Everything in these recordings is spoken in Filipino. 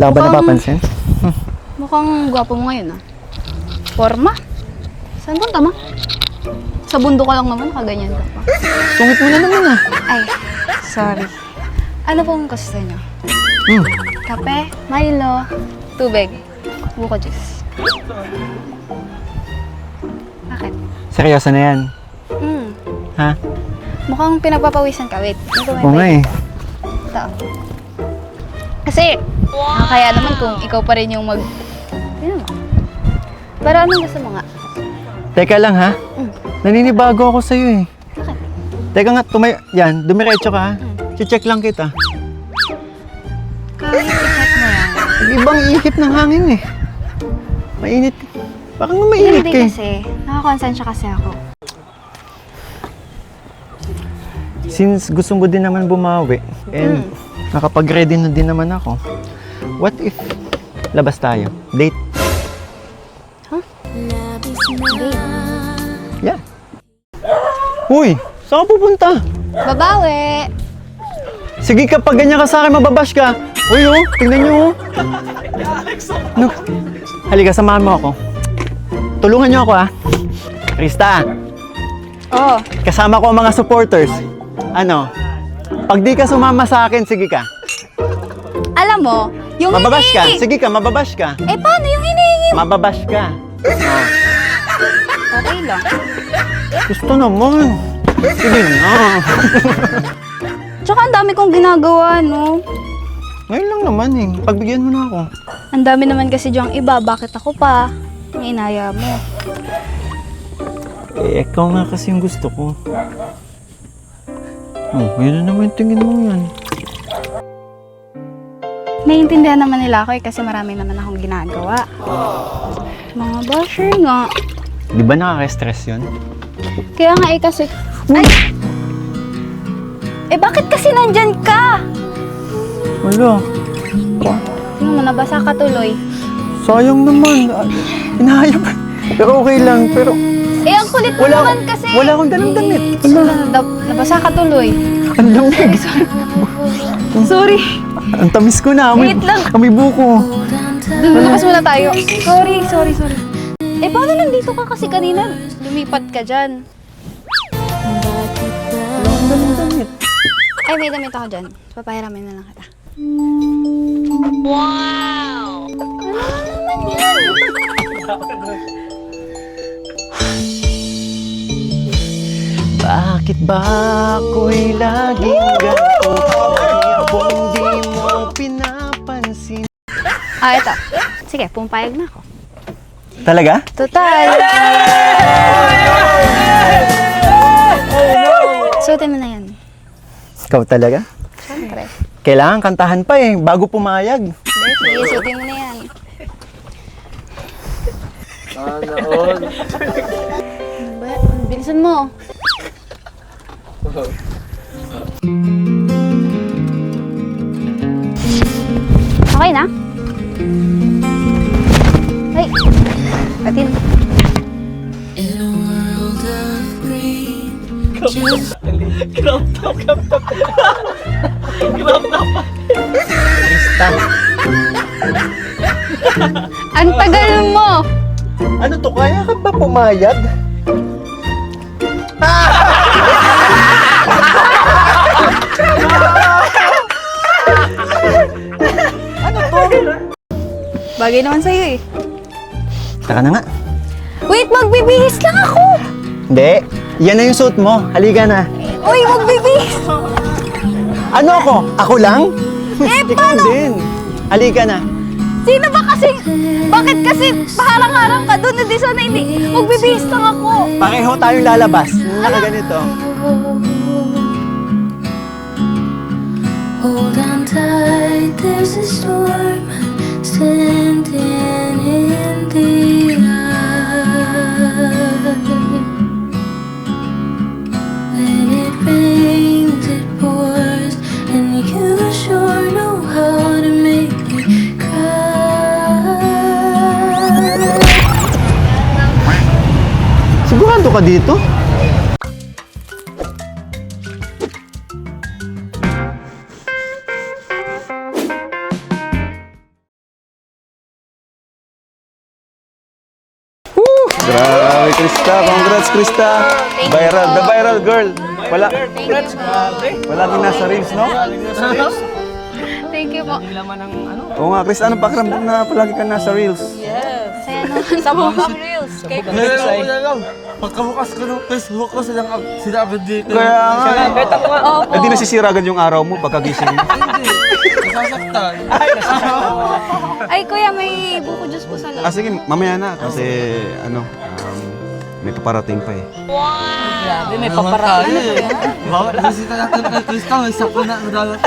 Wala ka ba napapansin? Mukhang gwapo mo ngayon ah. Forma? Saan punta mo? Sa bundok ka lang naman, nakaganyan ka pa. Sungit mo na naman ah. Ay, sorry. Ano pong gusto nyo? Kape, Milo, tubig, buko juice. Bakit? Seryoso na yan. Ha? Mukhang pinagpapawisan ka. Wait, hindi ko may Oo nga eh. Ito. Kasi, kaya naman kung ikaw pa rin yung Tignan mo. Pero anong gusto mo nga? Teka lang ha. Naninibago ako sa'yo eh. Bakit? Teka nga, yan, dumiretso ka ha. Check lang kita. Kahit i-check mo yan. Ibang ihip ng hangin eh. Mainit. Parang mainit Hindi ka eh. kasi. Nakakonsensya kasi ako. Since gusto mo din naman bumawi, and nakapag-ready na din naman ako, what if labas tayo? Date? Huh? Date? Yeah. Uy! Saan ka pupunta? Babawi! Sige, kapag ganyan ka sa akin, mababash ka. Uy, oh, tingnan nyo, oh. No. Halika, samahan mo ako. Tulungan nyo ako, ah. Krista, Oh, kasama ko ang mga supporters. Ano? Pag di ka sumama sa akin, sige ka. alam mo, yung Mababash ka. hinihingi... Sige ka, mababash ka. Eh, paano yung hinihingi mo? Mababash ka. Oh. Okay lang. Gusto naman. Sige na. Tsaka ang dami kong ginagawa, no? Ngayon lang naman eh. Pagbigyan mo na ako. Ang dami naman kasi diyang iba. Bakit ako pa? Ang inaya mo. Eh, ikaw nga kasi yung gusto ko. Oh, yun na naman yung tingin mo yan. Naiintindihan naman nila ako eh, kasi marami naman akong ginagawa. Mga basher nga. Di ba nakaka-stress yun? Kaya nga eh kasi... Ay! Eh bakit kasi nandyan ka? Wala. Tingnan mo, nabasa ka tuloy. Sayang naman. Inahayap. Pero okay lang. Pero Eh ang kulit mo wala, naman kasi. wala akong dalang damit. Nabasa ka tuloy. Ang lamig. Sorry. Ang tamis ko na. Wait lang. Amoy buko. Lumabas muna tayo. Sorry. Eh paano nandito ka kasi kanina? Lumipat ka dyan. Wala akong dalang damit. Ay, may damit ako dyan. Papahiramin na lang kita. Wow! Ano naman yan? Bakit ba ako'y laging ganito? Kung di mo pinapansin. Ah, ito. Sige, pumpayag na ako. Talaga? Total. Suotin mo na yan. Ikaw talaga? Siyempre. Kailangan kantahan pa eh, bago pumayag. Hindi, sige, suotin mo na yan. Sana all. Ano ba? Bilisan mo. Okay na? Ay! Atin. Krista. Ang tagal mo! Ano to, kaya ka ba pumayag? Ano to? Bagay naman sa'yo eh. Taka na nga. Wait, magbibihis lang ako! Hindi, yan na yung suit mo. Halika na. Uy, magbibihis! Ano ako? Ako lang? Eh, Ikaw paano? din. Halika na. Sino ba kasi? Bakit kasi paharang-harang ka doon? Hindi sana hindi. Magbibihis lang ako. Pareho tayong lalabas. Nakaganito. Hold on tight, there's a storm standing in the eye. When it rains, it pours, and you sure know how to make me cry. Sigurado ka dito? Grabe, Krista. Congrats, Krista. Viral. The viral girl. Wala. Palagi nasa reels, no? Thank you po. Oo nga, Krista, anong pakiramdam na palagi ka nasa reels? Saya naman. Sa mga reels. Kay Pagkabukas ko ng Facebook ko, sinabi dito. Kaya nga. Opo. Hindi nasisira agad yung araw mo pagkagising mo. Nasasaktan. Ay, kuya, may buko juice po sa loob. Sige, mamaya na. Kasi, may paparating pa eh. Grabe, may paparaan. Bawat bisita natin kay Krista, may sakuna na dalat.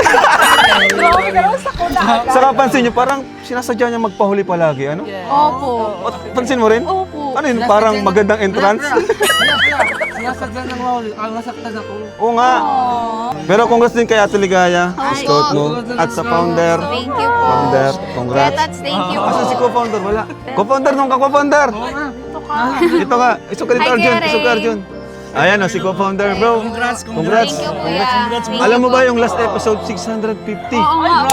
Saka pansin nyo, parang sinasadya niya magpahuli palagi, ano? Opo. O, pansin mo rin? Opo. Ano yun, parang magandang entrance? Sinasadya ng mawali, nasaktan ako. Oo nga. Pero congrats din kay Ate Ligaya, scout mo, at sa founder. Thank you po. Founder, Kuya congrats. Tats, thank you po. Asan si co-founder? Wala. Co-founder nung ka-co-founder. Ito nga. Iso ka dito, Hi, Arjun. Kere. Iso ka, Arjun. Ayan o, si co-founder, bro. Congrats. Thank you, kuya. Thank Alam mo you ba po. yung last episode, 650? Oo nga.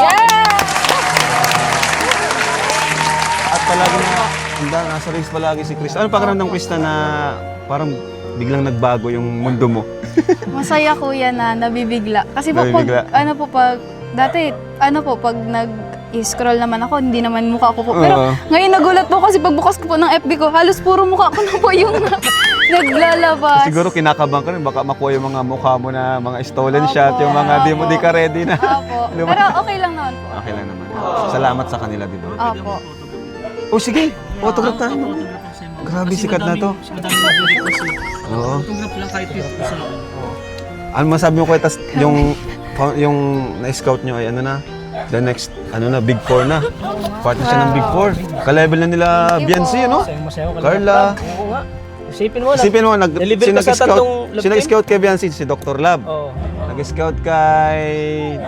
At palagi na, nasa race palagi si Krista. Ano pakiramdam, Krista, na parang biglang nagbago yung mundo mo? Masaya kuya na nabibigla. Kasi po Nabibigla. pag nag-scroll naman ako, hindi naman mukha ko po. Pero Oo. ngayon nagulat po kasi pagbukas ko po ng FB ko, halos puro mukha ko na po yung naglalabas. Siguro kinakabahan ka rin, baka makuha yung mga mukha mo na mga stolen shot, yung mga di ka ready na. Opo. Diba? Pero okay lang naman po. Okay lang naman. Salamat sa kanila, di ba? Opo. Oh, sige. Autograph tayo. Grabe, sikat na to. Oo. Ano masabi mo ko, tas yung na-scout nyo ay ano na, the next, Big 4 na. Part na siya ng Big 4. Ka-level na nila Biancy, ano? Carla. Oo nga. Isipin mo, Isipin mo, Deliver ka sa tatlong love team? nag-scout kay Biancy, si Dr. Lab. Oo. Nag-scout kay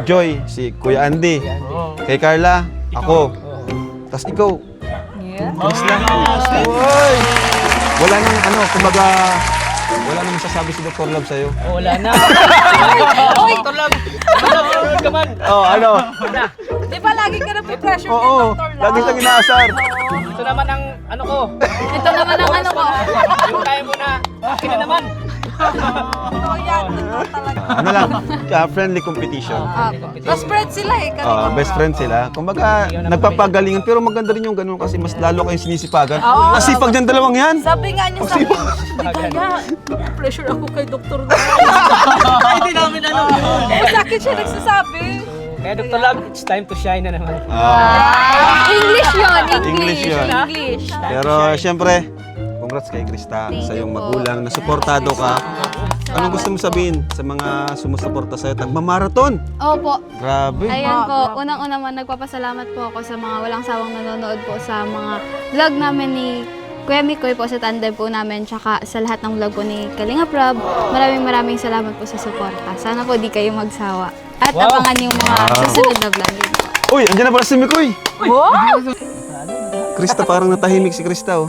Joy, si Kuya Andy. Kay Carla, ako. Tas ikaw. Chris lang. Uy! Wala nang kumbaga, wala nang masasabi si Dr. Lab sa'yo. Oh, wala na. Doktor lang. Doktor ka man. Oh, ano? Di ba lagi ka na pressure Oo, lagi siyang inaasar. Ito naman ang ano ko. Ito naman ang ano ko. Yung kaya mo na, akin na naman. Ano lang, friendly competition. Best friend sila eh. Best friend sila. Kumbaga, nagpapagalingan. Pero maganda rin yung ganun kasi mas lalo kayong sinisipagan. Nasipag dyan dalawang yan. Sabi nga niya sa akin, di kaya, pressure ako kay Dr. Hindi namin ano. Sa akin siya nagsasabi. Kaya Dr. Lab, it's time to shine na naman. English yun. English yun. English. Pero syempre, congrats kay Krista sa iyong magulang na suportado ka. Anong gusto mo sabihin sa mga sumusuporta sa'yo? Tagmamarathon! Opo. Grabe! Ayan po, unang-una man nagpapasalamat po ako sa mga walang sawang nanonood po sa mga vlog namin ni Kuya Mikoy po sa tandem po namin, tsaka sa lahat ng vlog po ni Kalinga Prab. Maraming salamat po sa suporta. Sana po di kayo magsawa. At abangan yung mga susunod na vlog din po. Uy, andyan na pala si Mikoy! Krista, parang natahimik si Krista, oh.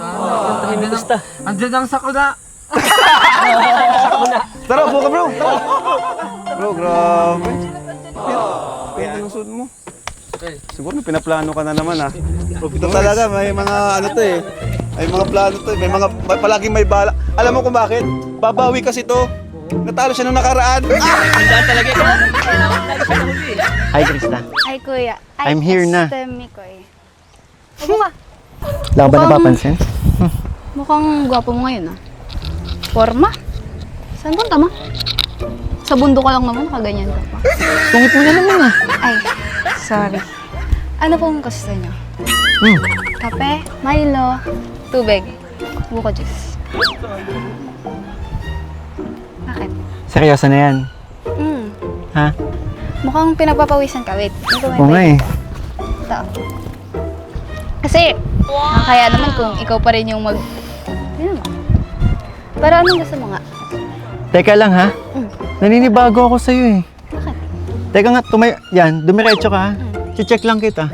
Tahimik basta. Andiyan ang sakuna. Tara, upo ka, bro! Bro, grabe. Pwede ng suit mo. Siguro may pinaplano ka na naman, ha? Ito talaga, may mga ano to eh. May mga plano to eh. Palaging may bala. Alam mo kung bakit? Babawi kasi to. Natalo siya nung nakaraan. Hi, Krista. Ay, Kuya. I'm here na. Mikoy. Upo ka. Wala ka ba napapansin? Mukhang gwapo mo ngayon, ah. Forma? Saan punta mo? Sa bundok ka lang naman, nakaganyan ka pa. Tungit mo na naman, ah. Ay, sorry. Ano pong gusto nyo? Hmm. Kape, Milo, tubig, buko juice. Bakit? Seryoso na yan. Ha? Mukhang pinagpapawisan ka. Wait, Oo nga eh. Ito. Kasi, kaya naman kung ikaw pa rin yung Yan mo. Pero anong gusto mo nga? Teka lang, ha? Naninibago ako sa'yo eh. Bakit? Teka nga, yan, dumiretso ka, ha? Check lang kita.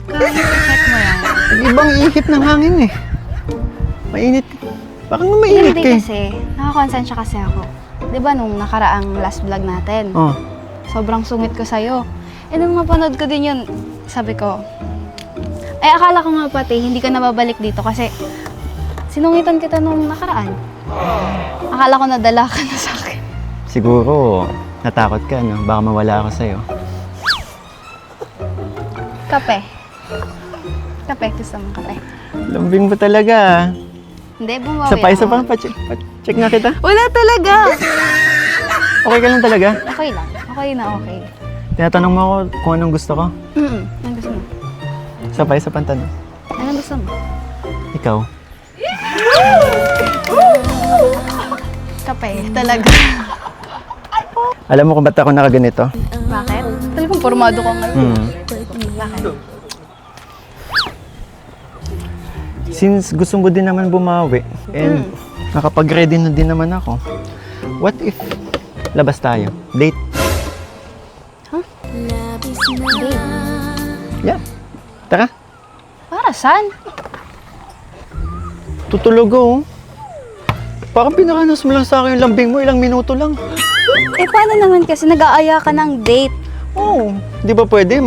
Check mo yan. Ibang ihip ng hangin eh. Mainit. Baka nga mainit Hindi ka eh. kasi, nakakonsensya kasi ako. Di ba nung nakaraang last vlog natin? Oh. Sobrang sungit ko sa'yo. Eh nung mapanood ko din yun, sabi ko, ay akala ko nga pati, hindi ka na babalik dito kasi Sinungitan kita nung nakaraan. Akala ko nadala ka na sa akin. Siguro, natakot ka, no? Baka mawala ako sa'yo. Kape. Kape, gusto mo kape? Lambing mo talaga, ah. Hindi, bumawi Isa ako. pa, check nga kita. Wala talaga. Okay ka lang talaga? Okay lang. Okay na okay. Tinatanong mo ako kung anong gusto ko. Anong gusto mo? Isa pa ang tanong. Anong gusto mo? Ikaw? Kape, talaga. Alam mo kung ba't ako nakaganito? Bakit? Talagang formado ka ngayon. Bakit? Since gusto mo din naman bumawi, and nakapag-ready na din naman ako, what if labas tayo? Date? Yeah. Tara, Para saan? tutulog ako. Parang pinakanas mo lang sa akin yung lambing mo, ilang minuto lang. Eh, paano naman kasi nag-aaya ka ng date? Oh, di ba pwede?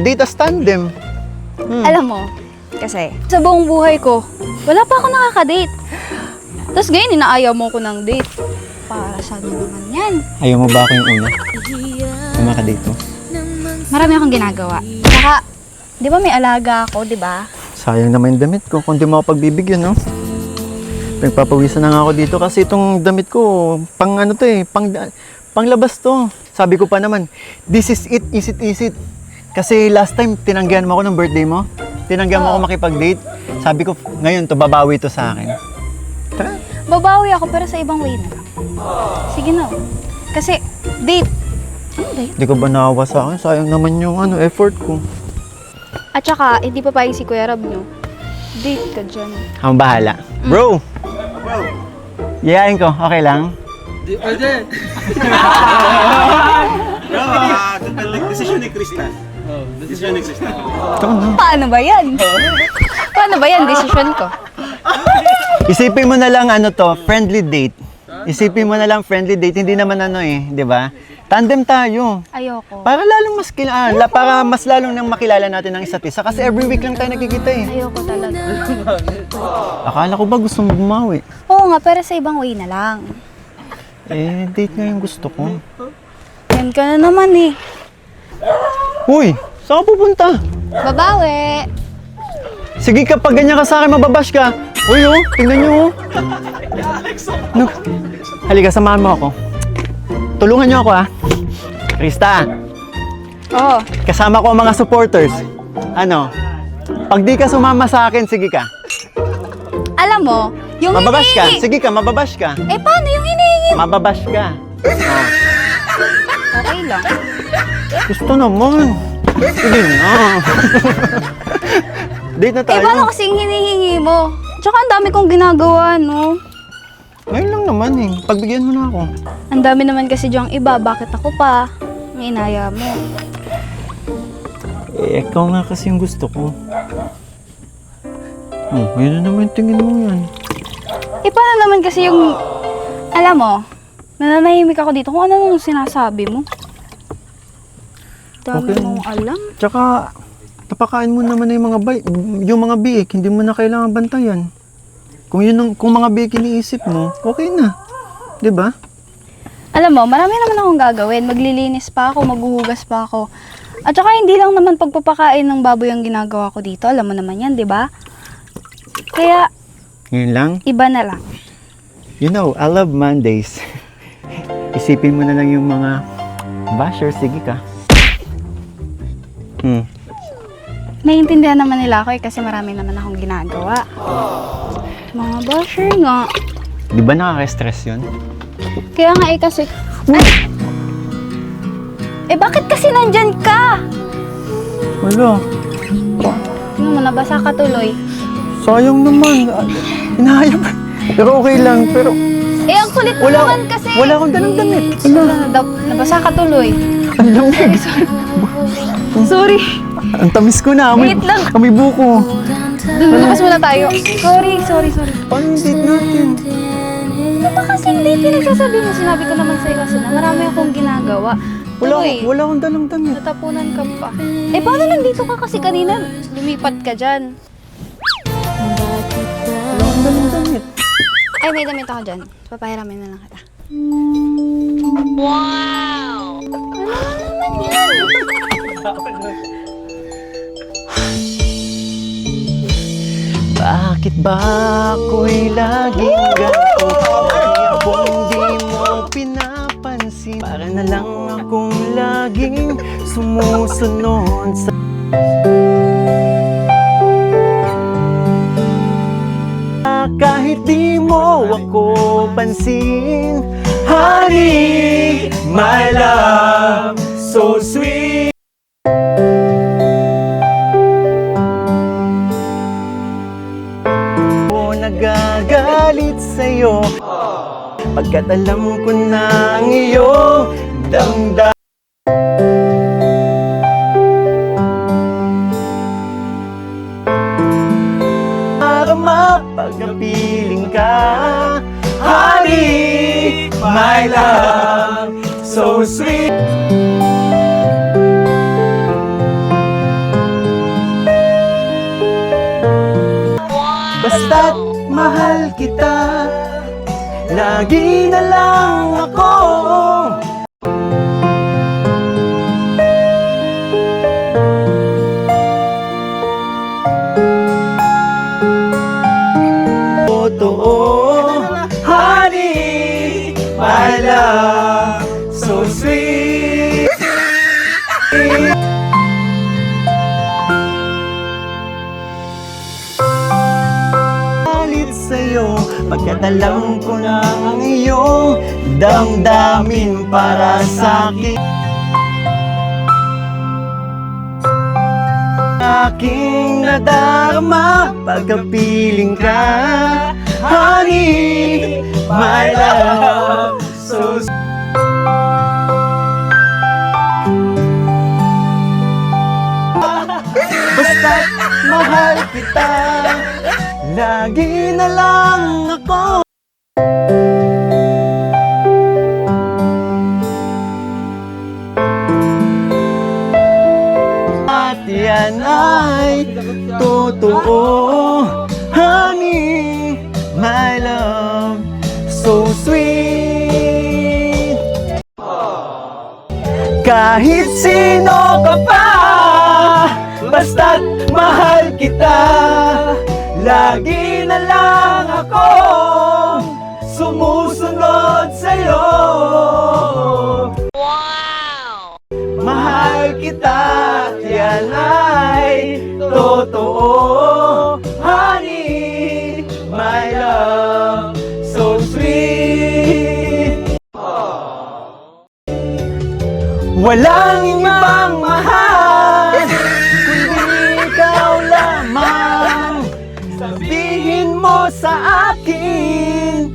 Date as tandem. Alam mo, kasi sa buong buhay ko, wala pa ako nakaka-date. Tapos ngayon, inaayaw mo ko ng date. Para saan naman yan? Ayaw mo ba ako yung una? Yung makadate mo? Marami akong ginagawa. Saka, di ba may alaga ako, di ba? Sayang naman yung damit ko kung di mo ako pagbibigyan, no? Nagpapawisan na nga ako dito kasi itong damit ko, panglabas to. Sabi ko pa naman, this is it, is it. Kasi last time, tinanggihan mo ako ng birthday mo. Tinanggihan mo ako makipag-date. Sabi ko, ngayon to, babawi to sa akin. Tara. Babawi ako pero sa ibang way na lang. Sige na. Kasi, date. Ano date? Di ko ba naawa sa akin? Sayang naman yung effort ko. At saka, hindi pa payag si Kuya Rob nyo. Date ka dyan. Ang bahala. Bro! Yayain ko, okay lang? Di pwede. Decision ni Krista. Decision ni Krista. Ito na. Paano ba yan? Paano ba yan? Decision ko. Isipin mo na lang friendly date. Isipin mo na lang friendly date, hindi naman di ba? Tandem tayo. Ayoko. Para lalong para mas lalong nang makilala natin ang isa't isa kasi every week lang tayo nagkikita eh. Ayoko talaga. Akala ko ba gusto mo bumawi? Oo nga, pero sa ibang way na lang. Date nga yung gusto ko. Yan ka na naman eh. Uy, saan ka pupunta? Babawi. Sige kapag ganyan ka sa akin, mababash ka. Uy, tingnan nyo. No. Halika, samahan mo ako. Tulungan nyo ako, Krista, Oo. kasama ko ang mga supporters. Pag di ka sumama sa akin, sige ka. Alam mo, yung Mababash ka. hinihingi. Sige ka, mababash ka. Eh, paano yung hinihingi? Mababash ka. Okay lang. Gusto naman. Sige na. Date na Eh, tayo. paano kasing hinihingi mo? Tsaka ang dami kong ginagawa, no? Ngayon lang naman Pagbigyan mo na ako. Ang dami naman kasi diyang iba. Bakit ako pa? Ang inaya mo. Ikaw nga kasi yung gusto ko. Yun na naman tingin mo yan. Eh, paano naman kasi yung... Alam mo, nananahimik ako dito kung ano nung sinasabi mo. Dami Okay. mong alam. Tsaka, napakain mo naman na yung mga biik, hindi mo na kailangan bantayan. Kung mga biik iniisip mo, okay na. 'Di ba? Alam mo, marami naman akong gagawin. Maglilinis pa ako, maghuhugas pa ako. At saka hindi lang naman pagpapakain ng baboy ang ginagawa ko dito. Alam mo naman yan, di ba? Kaya, Ngayon lang, iba na lang. I love Mondays. Isipin mo na lang yung mga bashers, sige ka. Naiintindihan naman nila ako kasi marami naman akong ginagawa. Mga basher nga. Di ba nakaka-stress yun? Kaya nga kasi... Ay! Eh bakit kasi nandyan ka? Wala. Tingnan mo, nabasa ka tuloy. Sayang naman. Hinahayap. Pero okay lang. Pero Eh ang kulit mo naman kasi. wala akong dalang damit. Nabasa ka tuloy. Ang lamig. Sorry. Ang tamis ko na. Wait lang. Amoy buko. Lumabas muna tayo. Sorry. Paano yung date natin? Ano ba kasing date yung nagsasabi mo? Sinabi ko naman sa'yo kasi na marami akong ginagawa. Tuloy. Wala akong dalang damit. Natapunan ka pa. Eh, paano nandito ka kasi kanina? Lumipat ka dyan. Wala akong damit. Ay, may damit ako dyan. Papahiramin na lang kita. Bakit ba ako'y laging ganito? Lagi akong di mo pinapansin. Para na lang akong laging sumusunod sa... Kahit di mo ako pansin. Honey, my love, so sweet. Ako nagagalit sa'yo pagkat alam ko na ang iyong damdamin. Para mapagkapiling ka, honey, my love, so sweet. Basta't mahal kita, lagi na lang ako. Totoo, honey, my love, so sweet. Galit sa'yo, pagkat alam ko na ang iyong damdamin para sa'kin. Aking nadarama pagkapiling ka, honey, my love, so basta't mahal kita, lagi na lang ako. At yan ay totoo, honey, my love, so sweet. Kahit sino ka pa, basta't mahal kita, lagi na lang ako sumusunod sa'yo. Mahal kita, yan ay totoo, honey, my love, so sweet. Walang ibang mahal, kundi ikaw lamang. Sabihin mo sa akin,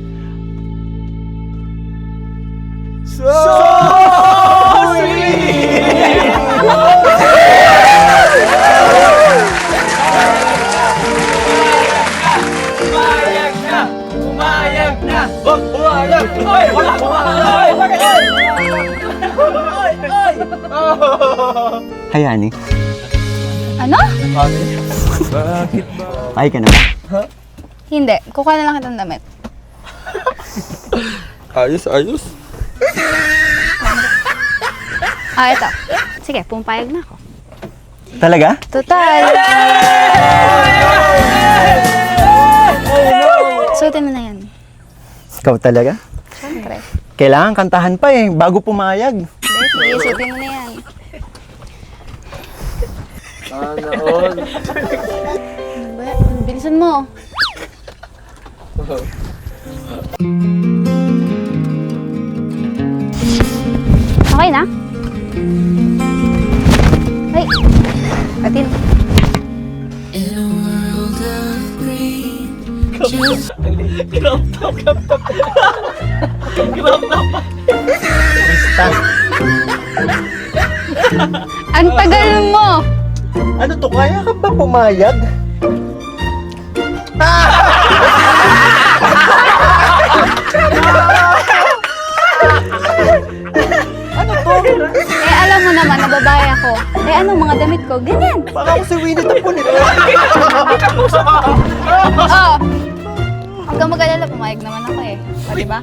so sweet. Umayag na! Umayag! Ay! Wala! Ay! Hayani, Ano? ay ka na ba? Hindi. Kukuha na lang kitang damit. Ayos, ayos. Ah, ito. Sige, pumapayag na ako. Talaga? Total. Suotin mo na yan. Ikaw talaga? Siyempre. Kailangan kantahan pa eh, bago pumayag. Hindi, sige, suotin mo na yan. Sana all. Ano ba? Bilisan mo. Okay na? Ay! Atin. In a world of green, just Ang tagal mo! Ano to, kaya ka ba pumayag? Eh, alam mo naman, na babae ako. Eh, ano, mga damit ko? Ganyan. Baka ako si Winnie the Pooh nito. Oh, mag-alala, pumayag naman ako eh. O, diba?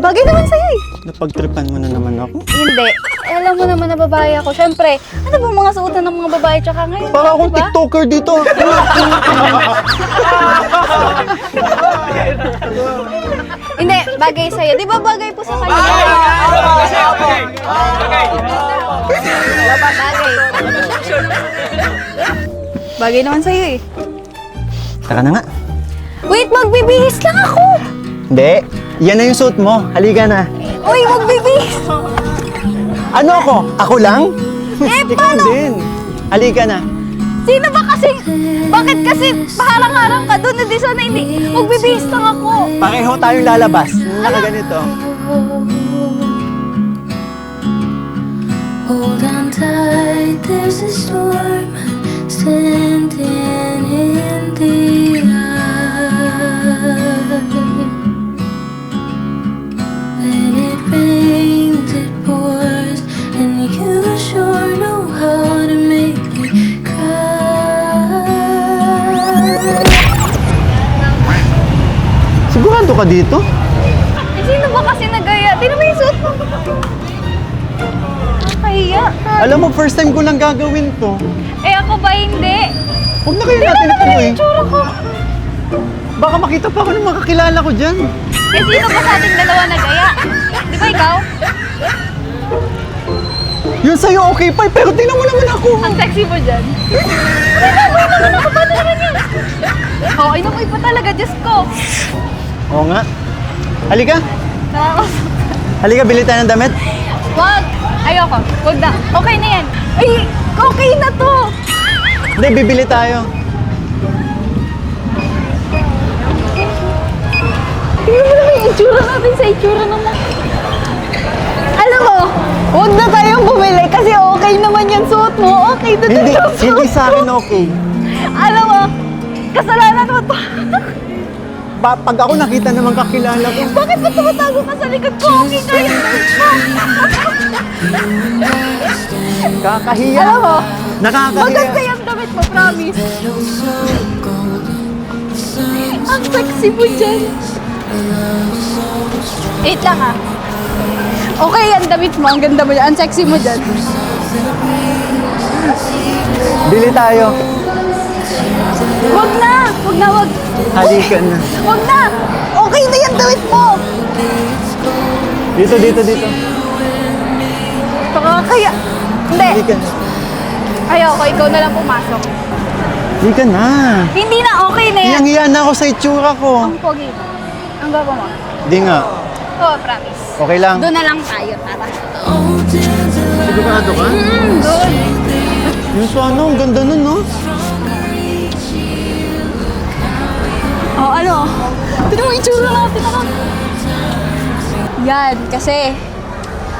Bagay naman sa'yo eh. Napagtripan mo na naman ako. Hindi. Eh, alam mo naman na babae ako. Siyempre, ano ba mga suotan ng mga babae tsaka ngayon? Para akong diba? TikToker dito. Hindi, bagay sa'yo. Di ba bagay po sa kanya? Bagay. Bagay naman sa'yo eh. Tara na nga. Wait, magbibihis lang ako! Hindi. Yan na yung suit mo. Halika na. Uy, magbibihis! Ano ako? Ako lang? Eh, Ikaw paano? din. Halika na. Sino ba kasi? Bakit kasi paharang-harang ka doon? Hindi sana hindi. Magbibihis lang ako. Pareho tayong lalabas. Nakaganito. Hold on tight, there's a storm standing in the eye. When it rains, it pours, and you sure know how to make me cry. Sigurado ka dito? Eh, sino ba kasi nagaya? Tingnan mo yung suot mo. Kaya. Alam mo, first time ko lang gagawin to. Eh, ako ba hindi? Huwag na kayo Tingnan natin naman ituloy. yung itsura ko. Baka makita pa ako ng mga kakilala ko dyan. Eh, sino ba sa ating dalawa nagaya? Di ba ikaw? Yun sa'yo okay pa, pero tingnan mo naman ako. Ang sexy mo dyan. Wait naman ako. Paano naman yun? Oh, inamoy pa talaga. Diyos ko. Oo nga. Halika. Nakakasok. Halika, bili tayo ng damit. Wag. Ayoko. Wag na. Okay na yan. Ay, okay na to. Hindi, bibili tayo. Tingnan mo naman yung itsura natin sa itsura naman. Alam mo, huwag na tayong bumili kasi okay naman yung suot mo. Okay na Hindi, yung suot hindi sa akin okay. Alam mo, kasalanan mo to. Pag ako nakita naman kakilala ko, Bakit ba tumatago ka sa likod ko? Okay ka yung kakahiya. Alam mo, maganda Nakakahiya. yung damit mo, promise. Ang sexy mo dyan. Wait lang ah. Okay yan, damit mo. Ang ganda mo dyan. Ang sexy mo dyan. Bili tayo. Wag na! Wag na, wag. Halika na. Wag na! Okay na yung damit mo! Dito, dito, dito. Kaya... Hindi. Halika na. Ayoko, ikaw na lang pumasok. Halika na. Hindi na, okay na yan. Hiyang-hiya na ako sa itsura ko. Ang pogi. Ang gaba mo. Hindi nga. Oo, promise. Okay lang. Doon na lang tayo, tara. Sigurado ka? Doon. Yung sa ano, ang ganda nun, no? Oh, ano? Tignan mo yung itsura natin, ano? Yan, kasi...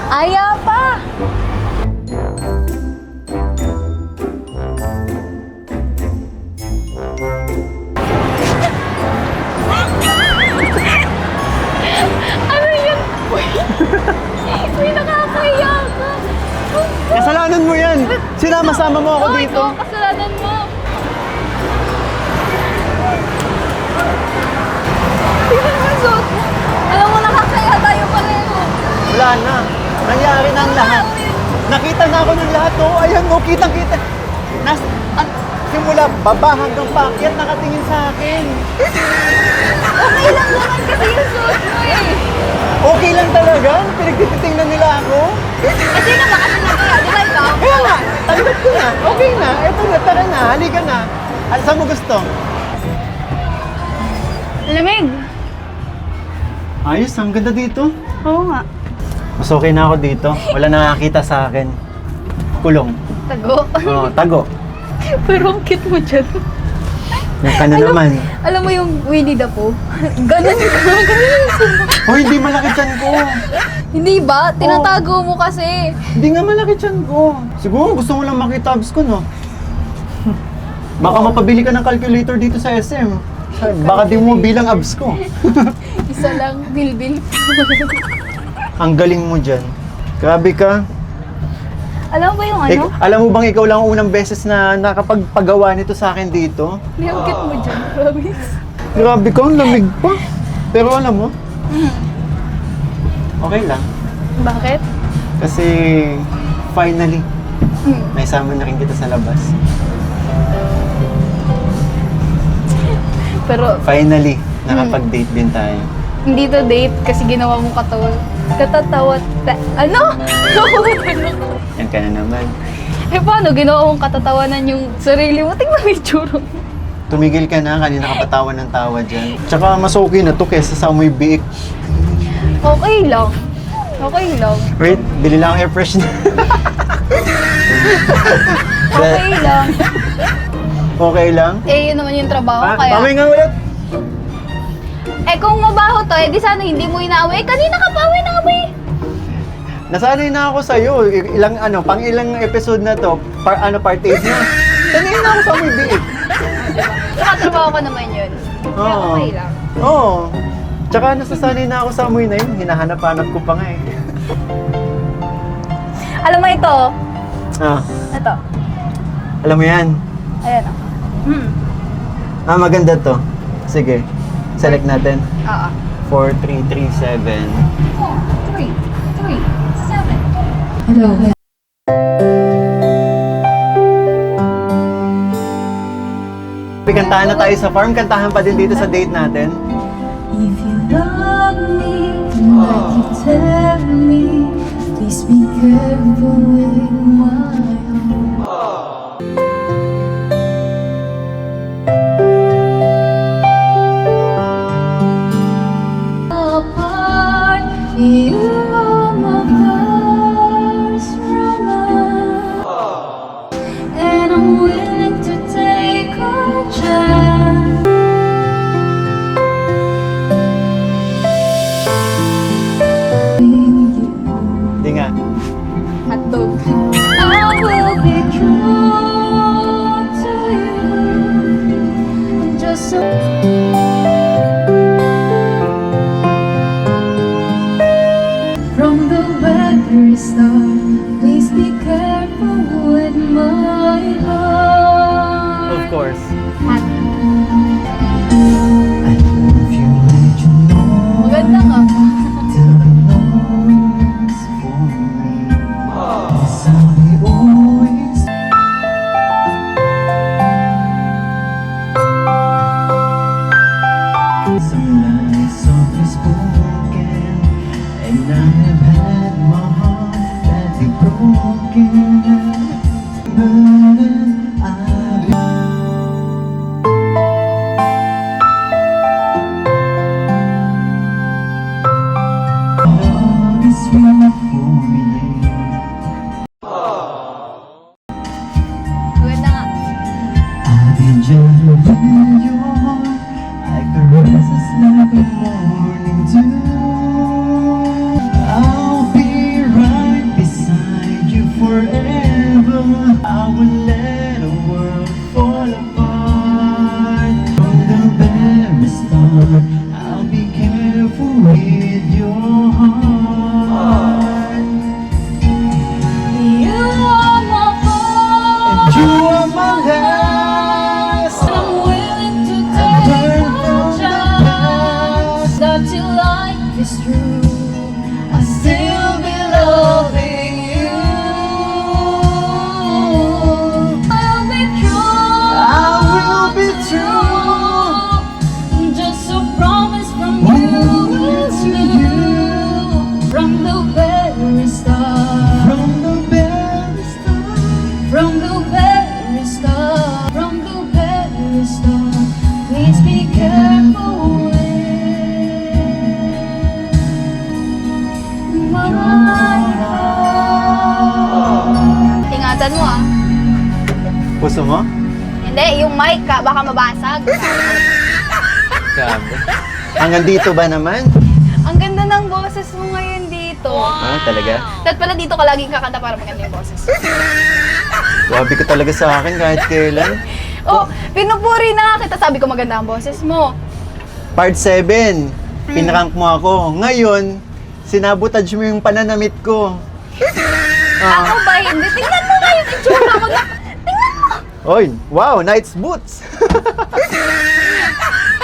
Aya pa! Ano yan? Uy, nakakahiya ka. Kasalanan mo yan. Sinama-sama mo ako Oh, dito. ikaw, kasalanan mo. Tingnan mo yung suot mo. Alam mo, nakakaya tayo pareho. Wala na. Nangyari na ang lahat. Nakita na ako ng lahat, oh. Ayan, oh, kitang-kita. Simula baba hanggang paakyat, nakatingin sa akin. Okay lang naman kasi yung suot mo eh. Okay lang talaga. Pinagtitingnan nila ako. Kasi naman kasi nagaya, di ba ikaw? Kaya nga, tanggap ko na. Okay na. Eto na, tara na. Halika na. Saan mo gusto? Lamig. Ayos, ang ganda dito. Oo nga. Mas okay na ako dito. Wala nakakita sa akin. Kulong. Tago. Oo, tago. Pero ang cute mo dyan. Yung ka na naman. Alam mo yung Winnie the Pooh? Ganun ka. Ganun yung suot mo. Hoy, hindi malaki tiyan ko. Hindi ba? Tinatago mo kasi. Hindi nga malaki tiyan ko. Siguro gusto mo lang makita abs ko, no? Baka mapabili ka ng calculator dito sa SM. Baka di mo bilang abs ko. Isa lang, bilbil. Ang galing mo dyan. Grabe ka. Alam mo ba yung ano? Alam mo bang ikaw lang ang unang beses na nakapagpagawa nito sa akin dito? Hindi ang cute mo dyan, promise. Grabe ka, ang lamig pa. Pero alam mo, okay lang. Bakit? Kasi finally, naisama na rin kita sa labas. Pero Finally, nakapag-date din tayo. hindi to date kasi ginawa mong katatawa. Ano? Yan ka na naman. Eh paano? Ginawa mong katatawanan yung sarili mo. Tingnan mo yung tsura mo. Tumigil ka na, kanina ka patawa ng tawa dyan. Tsaka mas okay na to kesa sa amoy biik. Okay lang. Okay lang. Wait, bili lang air freshener. Okay lang. Okay lang? Eh, yun naman yung trabaho. Ah, Kaya, pamay nga ulit. eh kung mabaho to, eh di sana hindi mo inaamoy. Eh, kanina ka pa amoy na amoy. Nasanay na ako sa'yo. Ilang pang ilang episode na to, part 8 na. Sanay na ako sa amoy biik. Nakatrabaho ko naman yun. Kaya Oo. okay lang. Oo. Tsaka nasasanay na ako sa amoy na yun. Hinahanap-hanap ko pa nga eh. Alam mo ito? Ah, Ito. alam mo yan. Ayan o. Ah, maganda to. Sige. Select natin. Oo. 4337. 3, 7. Hello. Kantahan na tayo sa farm. Kantahan pa din dito sa date natin. If you love me like you tell me, please be careful with my heart. Apart, you are my first romance, and I'm willing to take a chance. Hindi nga. Hotdog. I will be true to you, just so. From the very start, please be careful with my heart. Of course. Maganda nga. Some lies softly spoken, and I have had my heart badly broken. Burden I've love is sweet for me. Maganda nga. I've been gentle with your heart, like the roses like a morning dew. I'll be right beside you forever. I will let the world fall apart. From the very start, I'll be careful with your heart. You are my And first, you are my last. I'm willing to take a chance. That till life is true, I still be loving you. I'll be true. I will be true. Just a promise from you to you. From the very start. From the very start. From the very start, from the very start, please be careful with my heart. Ingatan mo ah. Puso mo? Hindi, yung mic ka, baka mabasag. Grabe. Hanggang dito ba naman? Ang ganda ng boses mo ngayon dito. Ah, talaga? Dapat pala dito ka laging kakanta para maganda yung boses. Grabe ka talaga sa akin kahit kailan. Oh, pinupuri na nga kita. Sabi ko maganda ang boses mo. Part 7, pinrank mo ako. Ngayon, sinabotage mo yung pananamit ko. Ako ba hindi? Tingnan mo nga yung itsura ko na. Tingnan mo! Oy, wow, Knight's boots.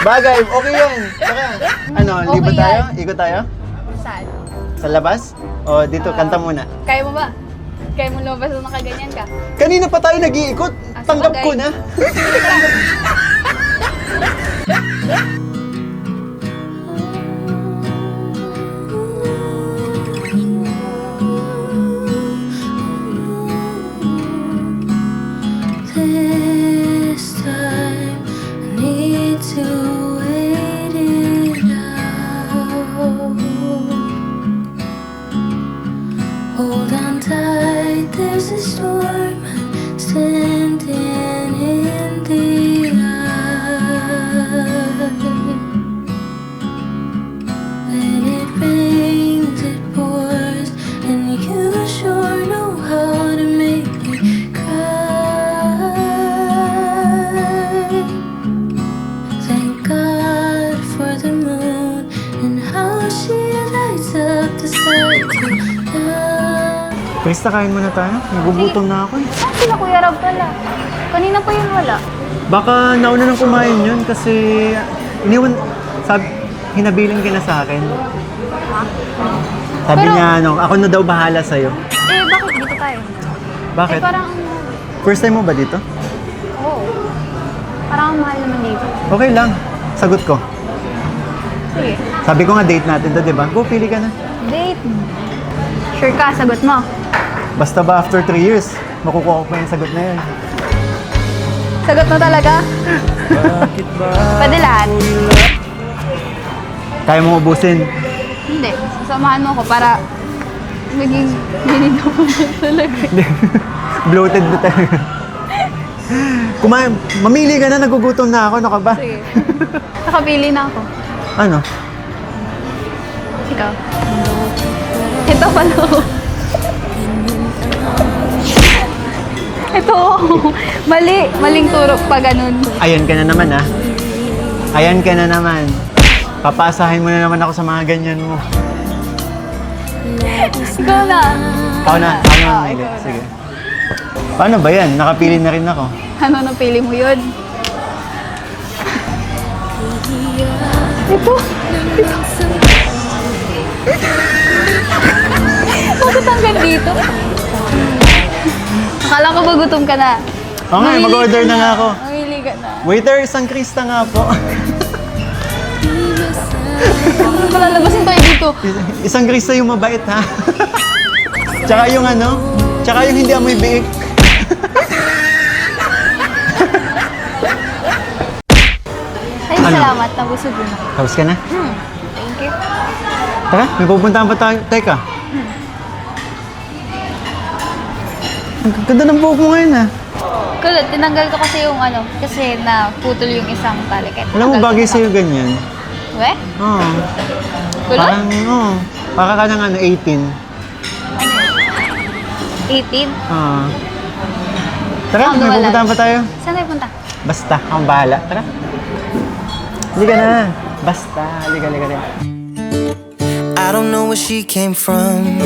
Bagay, okay yan. Saka, ano, Okay libat tayo? yan. Ikot tayo? Saan? Sa labas? O dito, kanta muna. Kaya mo ba? Kaya mo lumabas na nakaganyan ka? Kanina pa tayo nag-iikot. Ah, Tanggap sabagay. ko na. This time I need to wait it out. Hold on tight, there's a storm standing in the eye. When it rains, it pours, and you sure know how to make me cry. Thank God for the moon and how she lights up the sky tonight. Krista, kain muna tayo. Nagugutom na ako. Ah, sila Kuya Rob pala. Kanina pa yun wala. Baka nauna nang kumain yun kasi hinabilin ka na sa akin. Sabi Pero- niya, ano, ako na daw bahala sa'yo. Eh, bakit dito tayo? Bakit? Eh, parang, First time mo ba dito? oo. Parang ang mahal naman dito. Okay lang. Sagot ko. Sige. Sabi ko nga date natin to, di ba? Go, pili ka na. Date. Sure ka, sagot mo. Basta ba after 3 years, makukuha ko pa yung sagot na yun. Sagot mo talaga? Pwede lahat. Kaya mo ubusin. Hindi. Sasamahan mo ko para maging ganito mo talaga. Bloated na talaga. Kumain, mamili ka na, nagugutom na ako. Ano ka ba? Sige. Nakapili na ako. Ano? Ikaw. Ito pala. Ito. Mali. Maling turok pa ganun. Ayan ka na naman, ah. Ayan ka na naman. Papasahin mo na naman ako sa mga ganyan mo. Ikaw na. Ako na. Ako na mamili. Sige. Paano ba yan? Nakapili na rin ako. Ano napili mo yun? Ito. Bakit hanggang dito? Akala ko ba gutom ka na? Oo nga, Mamili mag-order ka na nga ako. Mamili ka na. Waiter, isang Krista nga po. Palalabasin tayo dito. Isang Krista yung mabait, ha? Tsaka yung ano? Tsaka yung hindi amoy biik. Ay, Ano? salamat. Nabusog mo na. Tapos ka na? Thank you. Tara, may pupuntahan pa tayo. Teka. Ang ganda ng buhok mo ngayon, ha? Kulot, tinanggal ko kasi yung ano, kasi naputol yung isang tali. Kaya Alam mo, tinanggal bagay ko sa'yo ganyan. We? Oo. Kulot? Parang, oo. Para ka ng ano, 18. 18? Oo. Tara, Ang may wala. pupuntahan pa tayo. Saan tayo punta? Basta, akong bahala. Tara. Halika na. Basta, halika. I don't know where she came from.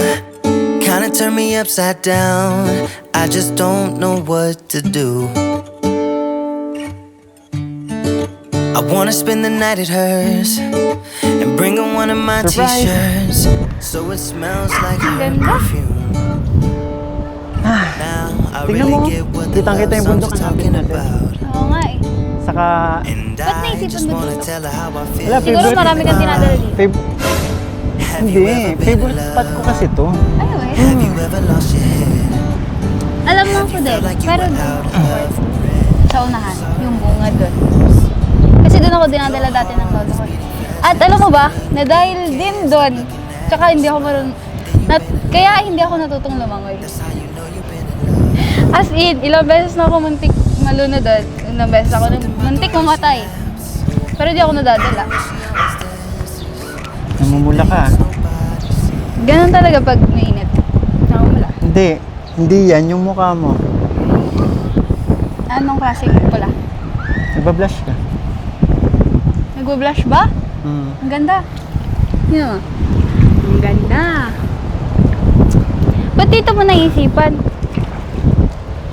Kinda turned me upside down. I just don't know what to do. I wanna spend the night at hers and bring her one of my Surprise. t-shirts so it smells like her Ganda. perfume. Now I Tingnan mo, really get what the kitang-kita love yung songs bundok are na talking natin. about. Oo nga eh. Saka, And Ba't I naisipan just mo wanna dito? tell her how I feel. wala, Siguro favorite. marami kang dinadala dito. Have you Hindi, ever been favorite in spot ko love? kasi to. Anyway, Have you ever lost your head? alam mo ako din. Felt like you Pero were out of sa unahan, yung bunga doon. Kasi doon ako dinadala dati ng lolo ko. At alam mo ba, na dahil din doon, tsaka hindi ako kaya hindi ako natutong lumangoy. As in, ilang beses na ako muntik malunod doon. Ilang beses ako muntik mamatay. Pero di ako nadadala. Namumula ka. Ganun talaga pag mainit. Nakamula. Hindi yan, yung mukha mo. Anong klaseng pula? Nagbablush ka. Nagwa-blush ba? Hmm. Ang ganda. Yun. Ang ganda. Ba't dito mo naisipan?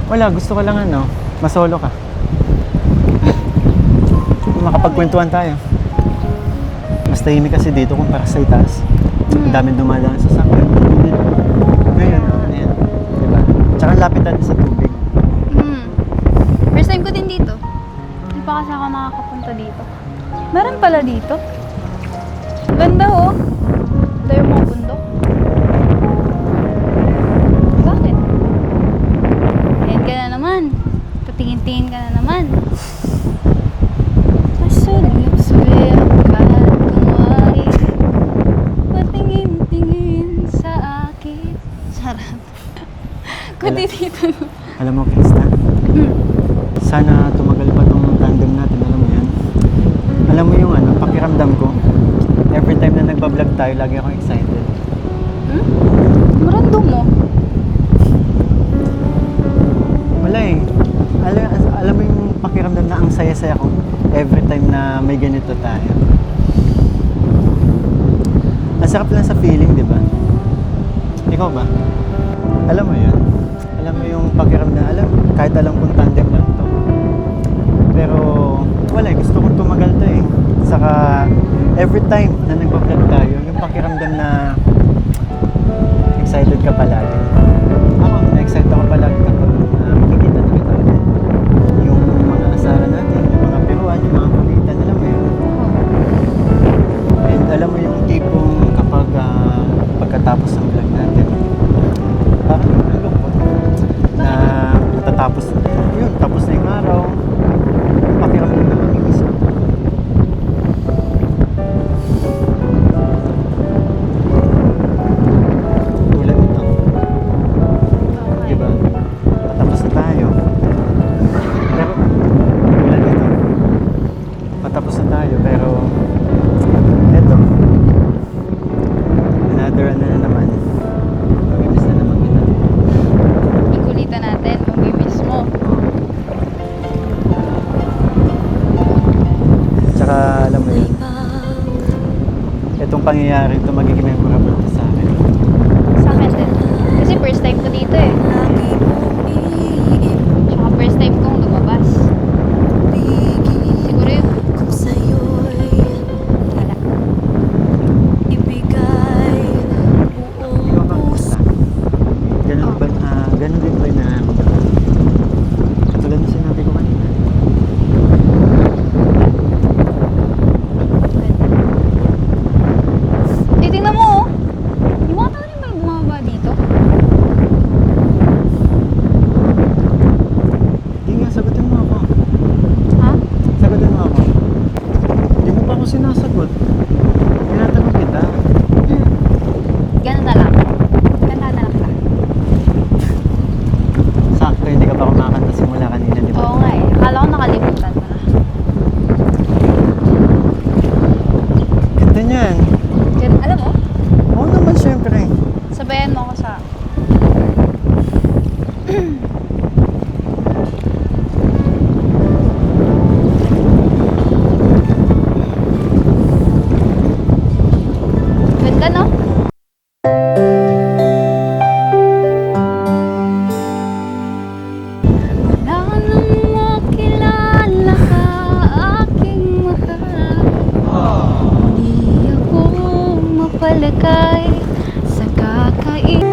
Wala, gusto ko lang ano, masolo ka. makapagkwentuhan tayo. Mas tahimik kasi dito kumpara sa itaas. Ang daming dumadaan sa sakyan. Ngayon, ayan. Diba? Tsaka ang lapit natin sa tubig. First time ko din dito. Hindi pa kasi ako nakakapunta dito. Meron pala dito. Ganda oh. Ganda yung mga bundok. Bakit? Ayan ka na naman. Patingin-tingin ka na naman. Masulip suwerkat kumari. Patingin-tingin sa akin. Sarap. Kundi dito no. Alam mo, Krista, sana tumagal pa tong tandem natin, alam mo yan. Alam mo yung pakiramdam ko, every time na nagbablog tayo, lagi akong excited. Marandom mo. Wala eh. Alam mo yung pakiramdam na ang saya-saya ko every time na may ganito tayo. Ang sarap lang sa feeling, di ba? Ikaw ba? Alam mo yun? Alam mo yung pakiramdam, kahit alam kong tandem lang to. Pero wala eh, gusto kong tumagal to eh. Saka every time na nagpa-vlog tayo, yung pakiramdam na excited ka palagi. Ako, na-excite ako palagi kapag makikita na kita ulit. Yung mga asaran natin, yung mga piruan, yung mga kulitan, alam mo yun. And alam mo yung tipong kapag pagkatapos ng vlog natin, parang ang lungkot na natatapos yun, tapos na yung araw, pakiramdam na mag-iisa. Tulad nito, diba? Patapos na tayo. Pero, tulad nito, patapos na tayo, pero eto, another na naman. Mag-imis na naman kita. Yung kulitan natin, mamimiss mo. Tsaka alam mo yun, itong pangyayari ito magiging memorable to sa akin. Sa akin din. Kasi first time ko dito eh. Tsaka first time kong lumabas. Siguro yun. Wala. Ikaw ba? Basta. Ganun din ba na katulad na sinabi ko kanina? Eh, tingnan mo oh. Yung mga tao rin ba bumaba dito? Hindi nga, sagutin mo ako. Ha? Sagutin mo ako. Hindi mo pa ako sinasagot. Tinatanong kita. Ganun na lang. Ganda na lang ka. Sakto, hindi ka pa kumakanta simula kanina, di ba? Oo nga eh. Akala ko nakalimutan mo na. Ganda niyan. Diyan, alam mo, Oo naman, syempre. sabayan mo ako sa... Ganda no? Wala nang makilala ka, aking mahal. Hindi ako mapalagay sa kakain.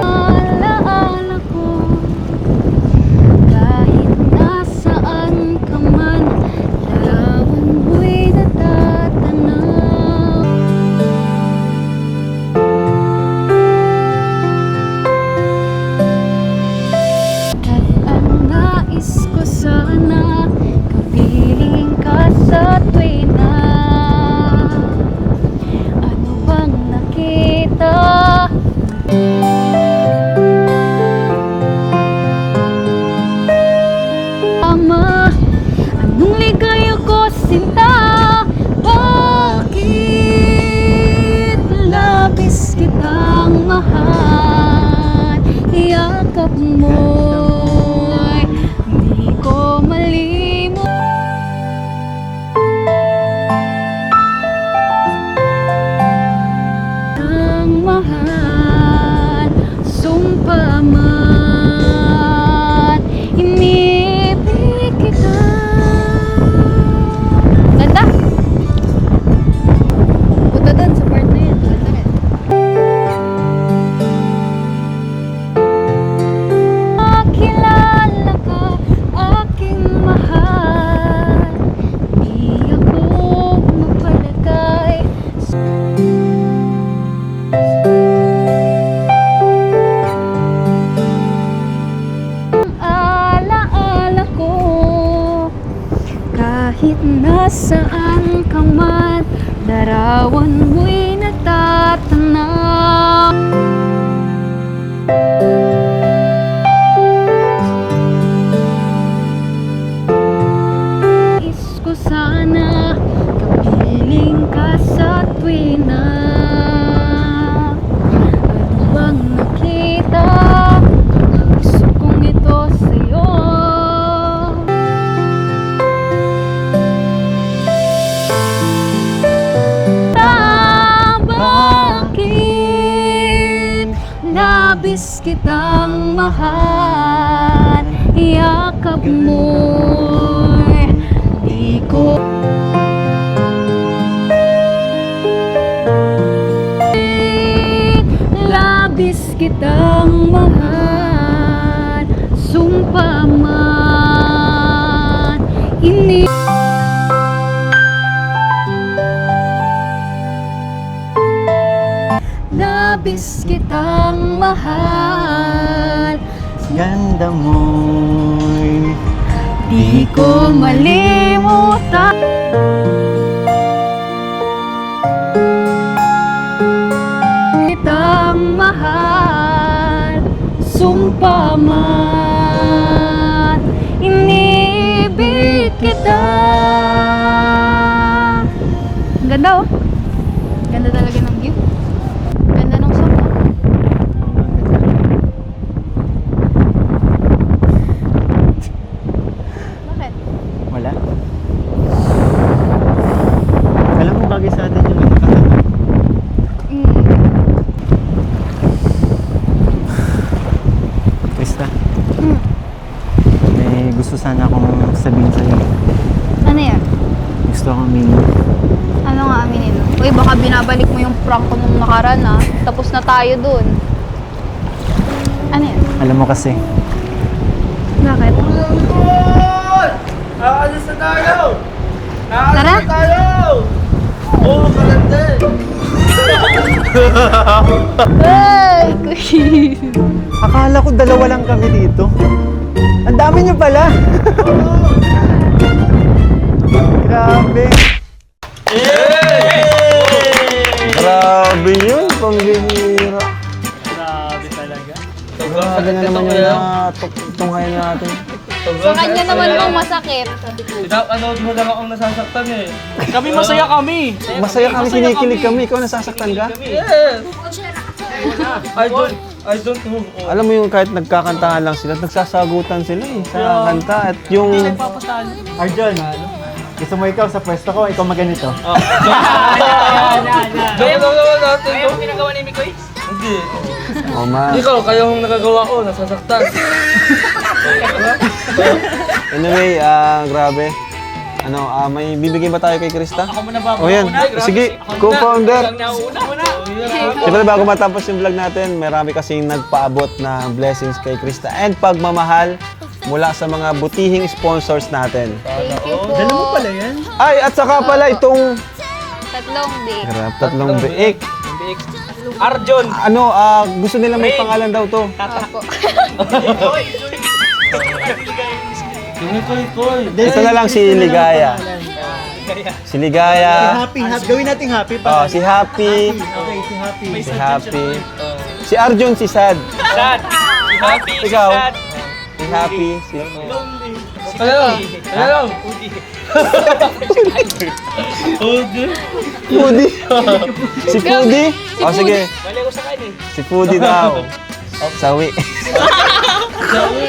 Alaala ko, kahit nasaan ka man, larawan mo'y natatanaw. At ang nais ko sana, kapiling ka sa tuwina. Ano bang nakita? Ama, anong ligaya ko sinta? Bakit labis kitang mahal? Yakap mo'y hindi ko malimot. Ang mahal, sumpa man. nasaan ka man, larawan mo'y natatanaw. Nais ko sana kapiling ka sa tuwina. Ano bang nakita? Gusto kong ito sa'yo. Bakit labis kitang mahal, yakap mo'y di ko labis kitang mahal, sumpa man ini. Labis kitang mahal, Ganda mo'y di ko malimutan. Kitang mahal, sumpa man inibig kita. Ang ganda oh. Ganda talaga ng view. Ganda ng song oh. Bakit? wala. Alam mo, bagay sa atin yung nakakatawa. Krista, may gusto sana akong sabihin sa'yo. Ano yan? Gusto akong aminin. Ano nga aminin mo? Uy, baka binabalik mo yung prank ko nung nakaraan ah. Tapos na tayo dun. Ano yan? Alam mo kasi, Bakit? Aalis na tayo! Tara! Aalis na tayo! Oo, kalande! Ay, kuya. akala ko dalawa lang kami dito. Ang dami niyo pala. Grabe. Grabe yun, pangbihira. Grabe na naman yung tunghayan natin. Sa kanya naman bang masakit? Ano mo lang akong nasasaktan eh. Kami masaya kami. Masaya kami, kinikilig kami. Ikaw nasasaktan ka? Yes! I don't know. Alam mo yung kahit nagkakantahan lang sila, nagsasagutan sila eh, sa kanta. At yung... Arjon, gusto mo ikaw sa pwesto ko, ikaw maganito. Gawin naman natin Kaya to. mo pinagawa ni Mikoy? Hindi. Oh, ma. Ikaw, kaya kong nagagawa ko, nasasaktan. Anyway, grabe. Ano, may bibigay ba tayo kay Krista? Ako muna ba? O yan, sige, co-founder. Nauna. Siyempre bago matapos yung vlog natin, marami kasing nagpaabot na blessings kay Krista and pagmamahal mula sa mga butihing sponsors natin. Thank you po. Dala mo pala yan. Ay, at saka pala itong Tatlong big. tatlong biik. Arjon. Ano, gusto nila may pangalan daw to. Opo. Ito na lang si Ligaya. Si Ligaya. Happy, gawin natin happy Oh, pa. si Happy. Okay, si Happy. Si Happy. Si Arjun, si Sad. Sad. Si Happy. Si Ikaw. Sad. Si Happy. Si... Ano? Ano? Pudi. Si Pudi. O sige. Mali ako sa kanya eh. Si Pudi daw. Sawi. Sawi.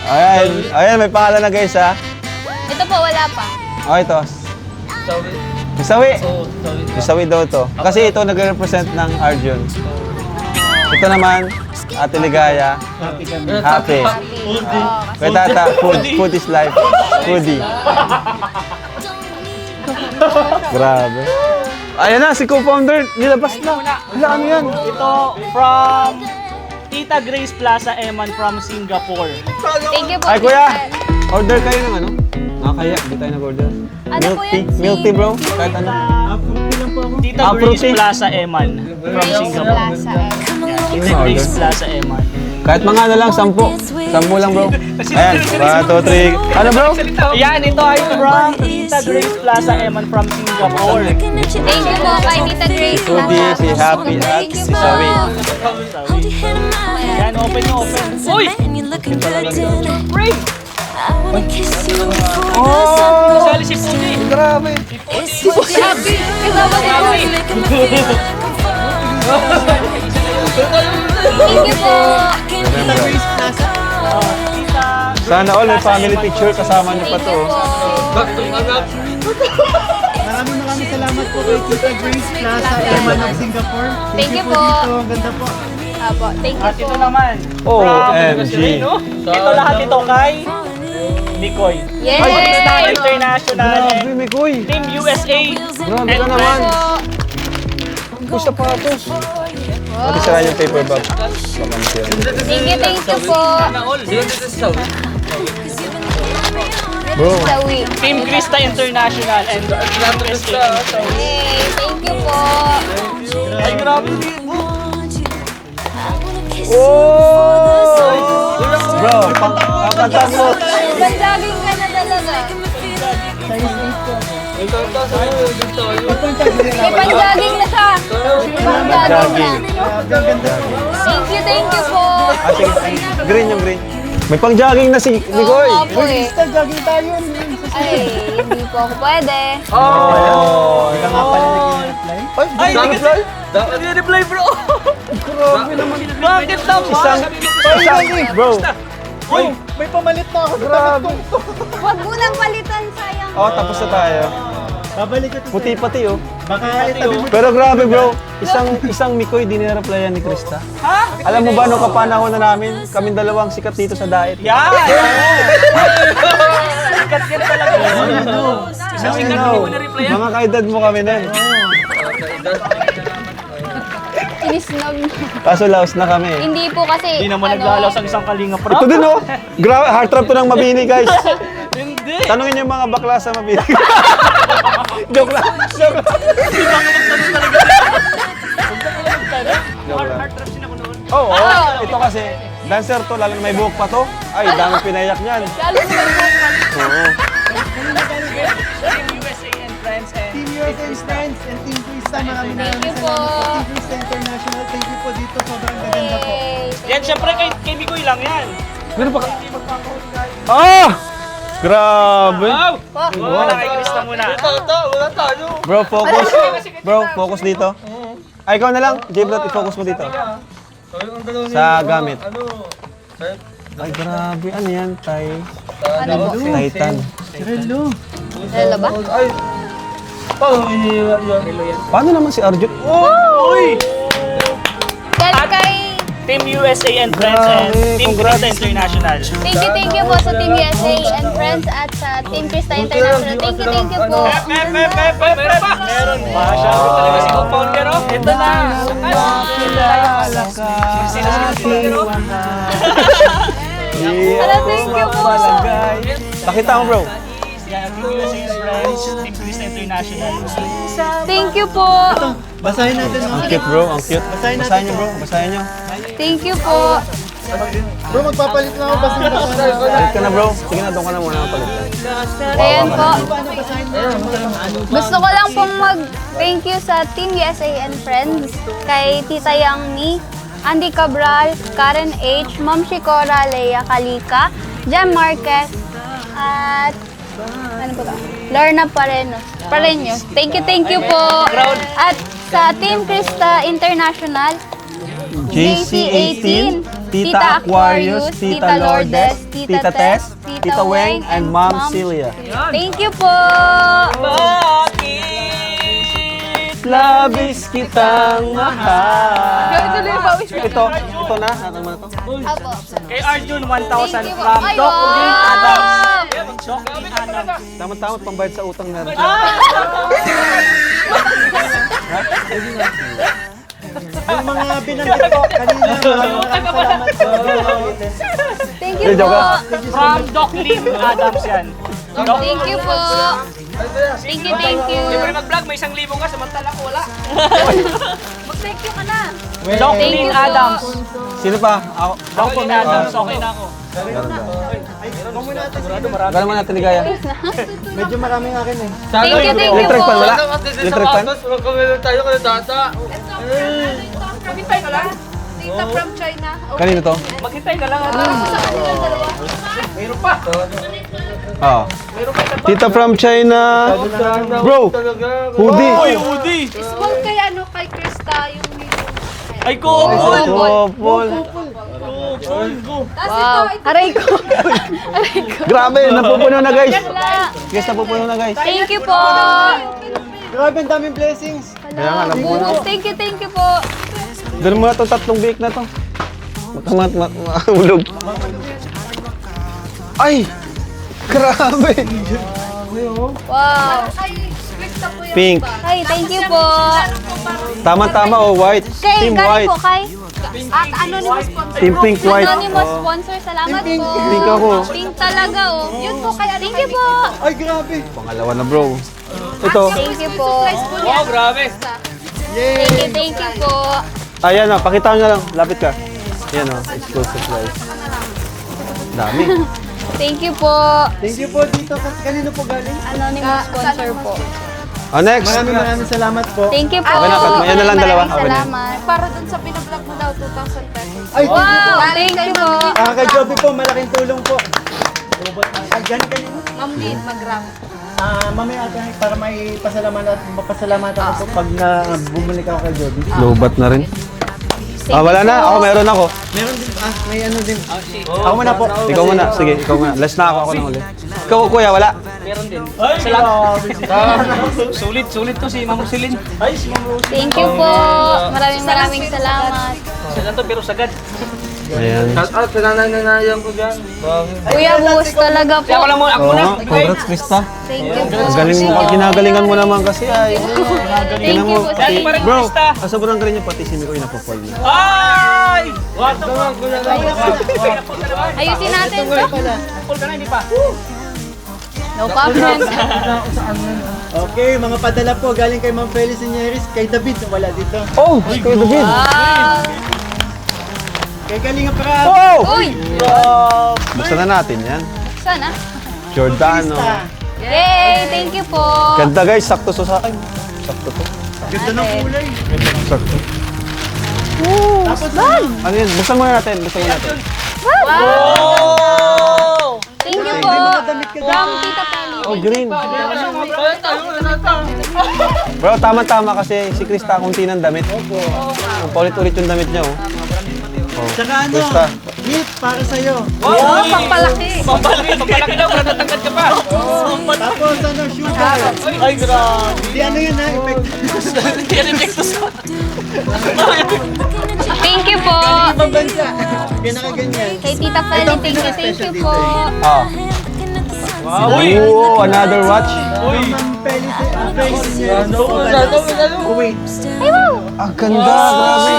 Ayan. Ayan, may pangalan na guys ha. Ito po, wala pa. O ito. Sawi. Si Sawi. Oo, sawi. Si Sawi daw to. Kasi ito nagre-represent ng Arjun. Ito naman, Ate Ligaya. Happy kami. Happy. Kaya tata, food is life. Foodie. Grabe. Ayan na, si co-founder, nilabas na. Wala, ano yan? Ito from Tita Grace Plaza Eman from Singapore. Thank you po. Ay, kuya! Tita. Order kayo ng ano? Kaya, hindi tayo nag-order. Ano po yan? Milk tea, bro. Kahit ano. Fruity lang po Tita Ah, Grace fruity. Plaza Eman from Grace Singapore. Plaza. Tita Grace Plaza Eman. Kahit mga ano lang, 10. 10 lang bro. Ayan, 1, 2, 3. Ano bro? Yan, ito ay from Tita Grace Plaza Eman from Singapore. Thank you po kay Tita Grace Ruby, Plaza. si Happy, at Thank you si po. Zoe. Yan, open nyo, open. Uy! Break! Oh! Sali si Puti. Grabe. Si Happy. Kasama si Happy. Thank you po. Sana all may family picture kasama niyo pa Thank to. you po. Maraming salamat po kay Tita Grace Plaza Eman of Singapore. Thank you po. Dito, ang ganda po. Apo, thank you At po. ito naman. OMG. Ito lahat ito kay Mikoy. Yay! Star International Grabe, may kuy. Team USA. Grabe ka naman. Push na patos. Pati sira yung paper bag. Thank you po. Bro, Sawi. Team Krista International and USA. Yay! Thank you po. Ay, grabe. bro, pangkanta mo. Panjaging ka na talaga. May panjaging na siya. Panjaging na. Thank you po. Ah, sige, green yung green. May pang-jogging na si Nicoy. Oo nga po eh. Jogging tayo. Ay, hindi po ako pwede. Oh, Ika nga pala nag-i-apply. Ay, nag-reply bro. grabe naman. Bakit naman? Isang, bro. Uy, may pamalit na ako. Grabe. Huwag mo nang palitan, sayang. Oh, tapos na tayo. Babalik ko to Puti pati oh. Baka itabi mo. Pero grabe bro, isang Mikoy di nireplyan ni Krista. Ha? Alam mo ba nung kapanahon na namin, kaming dalawang sikat dito sa Daet. Yan! Sikat ka talaga. Isang sikat hindi mo na-reply yan. Mga kaedad mo kami nun. Inisnog. Kaso laos na kami. Hindi po kasi, Hindi naman naglalaw sa isang kalinga pro. Ito din oh. Grabe, heart trap to ng Mabini guys. Hindi. Tanungin yung mga bakla sa Mabini. Joke lang. Joke lang. Heart trap sila ko noon. Oo, ito kasi, dancer to, lalo na may buhok pa to. Ay, dami pinayak niyan. lalo mo nagbukas. Oo. Team USA and friends and Team USA Friends and Team Krista, maraming Thank you po. Team Krista International, thank you po dito. Sobrang gaganda po. Yay! yan, syempre kay Mikoy lang yan. Meron pa ka? Ah! Grabe. Wala kay Krista muna. Bro, focus. Bro, focus dito. Ay, ikaw na lang. J-Blot, i-focus mo dito. Sa gamit. Ay, grabe. Ano yan? Ano po? Titan. Lalo ba? Paano naman si Arjun? Uy! Dahil kay... Team USA and friends and Grabe, Team congrats. Krista International. Thank you po sa Team USA and Friends at sa Team Krista International. Thank you po. Meron pa. Siyempre talaga si co-founder. Ito na. Kilala ka. Hala, thank you po. Pakita mo bro. Yan, Team USA and friends, Team Krista International. Thank you po. Basahin natin no? Ang cute bro, ang cute. Basahin niyo bro, basahin niyo. Thank you po. Bro, magpapalit na ako. Basahin. Palit ka na bro. Sige na, doon ka na muna palit ka. Ayan po. Gusto ko lang pong mag-thank you sa Team USA and Friends, kay Tita Yang Ni, Andy Cabral, Karen H, Ma'am Shikora, Leia Kalika, Jem Marquez, at ano po ba? Lorna Pareño. Thank you po. At sa Team Krista International, JC18, Tita Aquarius, Tita Lourdes, Tita Tess, Tita Weng, and Ma'am Celia. Thank you po. Labis kitang mahal. Ito na, ano naman ito? Apo. Kay Arjun, 1,000 Thank you po. from Ay, Doc Lynn Adams. wow! Doc Lynn Adams. Tama-tama, pambayad sa utang meron. Yung mga binanggit ko kanina, maraming salamat po. Thank you Joke po. lang. From Doc Lynn Adams yan. Thank you po. Thank you, thank you. Libre mag-vlog, may 1,000 ka, samantala ko wala. Mag-thank you ka na. Jocqueline Adams. Sino pa? Ako. Jocqueline Adams, okay na ako. Gano'n mo natin ligaya. Medyo maraming akin eh. Thank you Electric po. fan wala? Electric fan? tayo ka na data. Maghintay ka lang. Tita from China. Kanino to? Maghintay ka lang. Mayroon pa. Oo. Tita from China. Bro, hoodie. Uy, Udi. Small kay ano, kay Krista, yung medium. Ay, ko. Oh, Paul. Wow. Aray ko. Aray ko. Grabe, napupuno na guys. Guys, napupuno na guys. Thank you po. Grabe, ang daming blessings. Kaya nga, napupuno. Buhos. Thank you po. Doon mo na itong 3 biik na to. Mahulog. Ay! Grabe! Wow. Ay, Krista po yung Pink. Ay, thank you po. Tama-tama, oh, white. Kay, Team galing white. po kay at anonymous sponsor. Team pink, white. Anonymous sponsor. Salamat po. Pink ako. Pink talaga, oh. Yun po, kay Thank you po. Ay, grabe. Pangalawa na bro. Ito. Thank you po. Wow, grabe. Thank you po. Ayan o, pakita nyo lang. Lapit ka. Ayan o, exclusive guys. Dami. Thank you po. Thank you po dito. Kanino po galing? Anonymous sponsor po. Next. Maraming salamat po. Thank you po. Okay na, yan na lang dalawa. Maraming Okay na. salamat. Para dun sa pinablog mo daw, 2,000 pesos. Ay, thank you po. Wow, thank you po. Kay Joby po, malaking tulong po. Ay, ganun kanino? Ma'am Lynn, mag-rank. Mamaya ate, para may pasalamatan ako po pag bumalik ako kay Joby. Lobat na rin. Wala na. Ako, meron ako. Meron din, may ano din. Ako muna po. Ikaw muna. Sige, ikaw muna. Last na ako. Ako na uli. Ikaw, kuya, wala. Meron din. Salamat. Sulit to si Ma'am Roselyn. Ay, si Ma'am Roselyn. Thank you po. Maraming salamat. Sila to pero sagad. Ayan. Pinanay-nanayan ko dyan. Kuya, buhos talaga po. Kaya ko lang muna, ako muna. Congrats, Krista. Thank you po. Ang galing mo. Kinagalingan mo naman kasi ay. Thank you po. Dati pa rin Bro, Krista. sobrang galing niya pati si Miko yung napapol niya. Ay! What the Ayusin natin to. Full ka na, hindi pa. No comment. Okay, mga padala po galing kay Ma'am Felice Inieris, kay David, wala dito. Oh, kay David. Wow. Kay Kalinga Prab. Oh! Uy! Buksan na natin yan. Sana? Giordano. Yay! Thank you po. Ganda guys, sakto sa akin. Sakto to. Ganda ng kulay. Sakto. Tapos Ano yun? Buksan muna natin. Buksan muna natin. Oh! Thank you po. From Tita Peli. Oh, green. Bro, tama-tama kasi si Krista kunti ng damit. Ang paulit-ulit yung damit niya, oh. Saka ano, Krista. gift para sa'yo. Wow! Pampalaki! Pampalaki daw, natatangkad ka pa. Tapos ano, sugar. Ay, grabe. Di ano yun ha, effect. Yan yung text sa... Thank you po. Ibang bansa. Kaya nakaganyan. Kay Tita Peli, thank you po. Oh. Oh, another watch. Ma'am Felice Kuwait. Ay, wow. Ang ganda, grabe.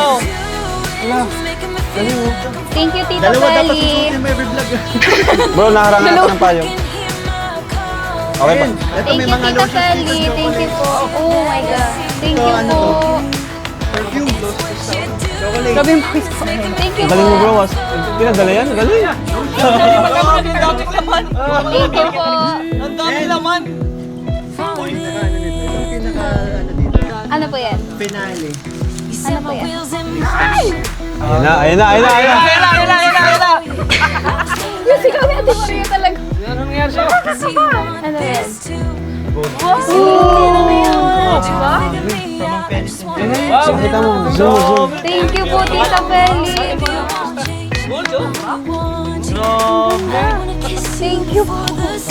Thank you, Tita Dalawa dapat Peli. susutin mo every vlog. Bro, nakarangan ako ng payo. Okay pa. Ito Thank may you, mga Tita lotion Peli. stickers, Thank you po. Oh my God. Thank Ito, you ano po. to? Perfume. Chocolate. Grabe mo. Thank you Ang po. galing mo bro. Pinadala yan? Ang galing. Thank you po. Ang dami laman. Itong pinaka ano dito. Ano po yan? Finale. Ano po yan? Ayun na, ayun na, ayun na, ayun na. Yung sigaw ni Ate Maria talaga. Ano nangyari sa'yo? Ano yan? Wow! Kita mo, zoom, zoom. Thank you po, Tita Peli. Gold, oh. Thank you po.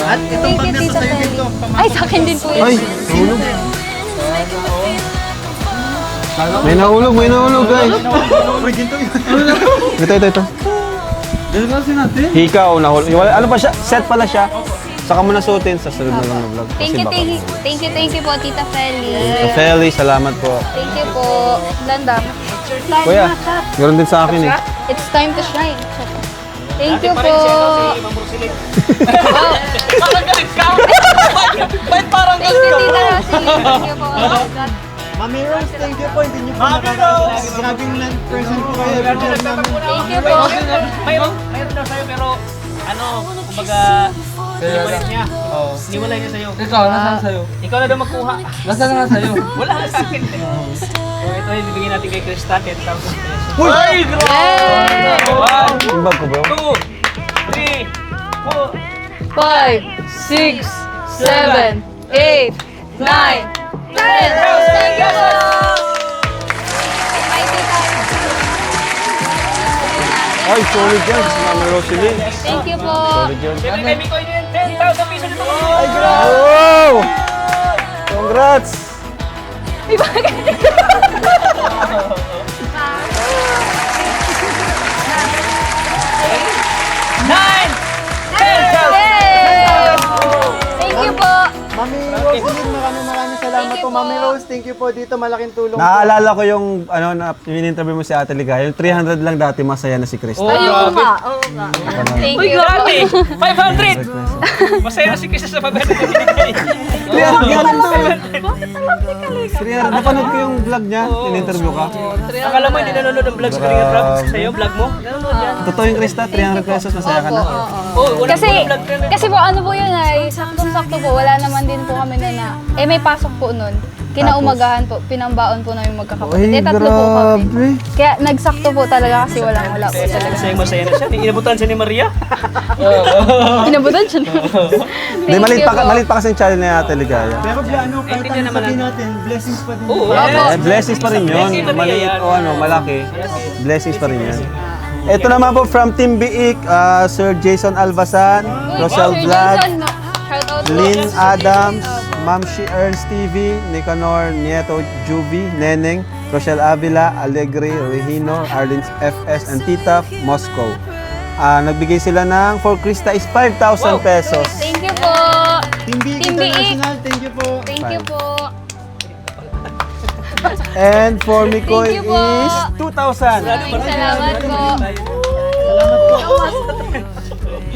At itong Thank bag you, na to Tita sa'yo Peli. dito. Ay, sa akin din po yun. Ay, nahulog. May nahulog, guys. Uy, ginto yun. Ito. Hikaw, nahulog. Ano pa siya? Set pala siya. Saka mo na suotin sa sunod na lang na vlog. Thank you po, Tita Feli. Feli, salamat po. Thank you po. Blanda. Kuya, meron din sa akin eh. It's time to shine. Thank you Pa po. rin siya, no, si Ma'am Roselyn. Bakit galit ka? Ba't parang Thank you, Tita Rosie. Thank you po. Mami Rose, thank you po. Hindi niyo po nakakasalabi. Grabing present po kayo. Thank you po. Mayroon daw sa'yo pero ano, kumbaga, iniwalay niya. Iniwalay niya sa'yo. Ikaw, nasaan sa'yo? Ikaw na daw magkuha. Nasaan nga sa'yo? Wala ka sa akin. So ito yung bibigyan natin kay Krista, 10,000 pesos. Ay, Yay! 1, Yung bag ko ba yun? 2, 3, 4. 5, 6, 7, 8, 9, 10. Thank you po. May tita. Ay, solid yan. Si Mami Roselyn. Thank you po. Solid yun. Siyempre kay Mikoy din, 10,000 pesos dito. Wow! Congrats! Nine! Yay! Thank you po. Mami Roselyn, maraming salamat Thank you po. po. Mami Rose, thank you po dito. Malaking tulong po. Naaalala ko yung ano na in-interview mo si Ate Ligaya. Yung 300 lang dati masaya na si Krista. Ayun nga. Oo nga. Thank Uy, you po. grabe! 500! Masaya na si Krista sa pagkakita na binigay. 300. Napanood ko yung vlog niya. In-interview ka. Akala mo hindi nanonood ng vlog sa Kalinga Prab? Sa'yo, vlog mo? Nanonood yan. Totoo yung Krista, 300 pesos masaya ka na. Oh, wala Kasi, po ng vlog trend. kasi po ano po yun ay, saktong-sakto po, wala naman din po kami nun na, may pasok po nun. Kinaumagahan po, pinambaon po namin magkakapatid. Tatlo po kami. Kaya nagsakto po talaga kasi wala po talaga. Masaya masaya na siya. Inabutan siya ni Maria. Inabutan siya na. Hindi, maliit pa kasi yung channel ni Ate Ligaya. Pero ano, kahit Naintindihan ano naman sabihin natin, blessings pa din. Oo. Eh, blessings pa rin yun. Maliit o ano, malaki. Blessings pa rin yan. Ito naman po from Team Biik, Sir Jason Albasan, Rosel Vlad, Lynn Adams, Ma'am She Earns TV, Nicanor Nieto Juby, Neneng, Rochelle Avila, Alegre, Regino, Arlene FS, and Tita Moscow. Nagbigay sila ng for Krista is 5,000 pesos. Thank you po. Team Big Team Big. International, thank you po. Thank you po. And for Mikoy Thank you po. is 2,000. Maraming salamat po.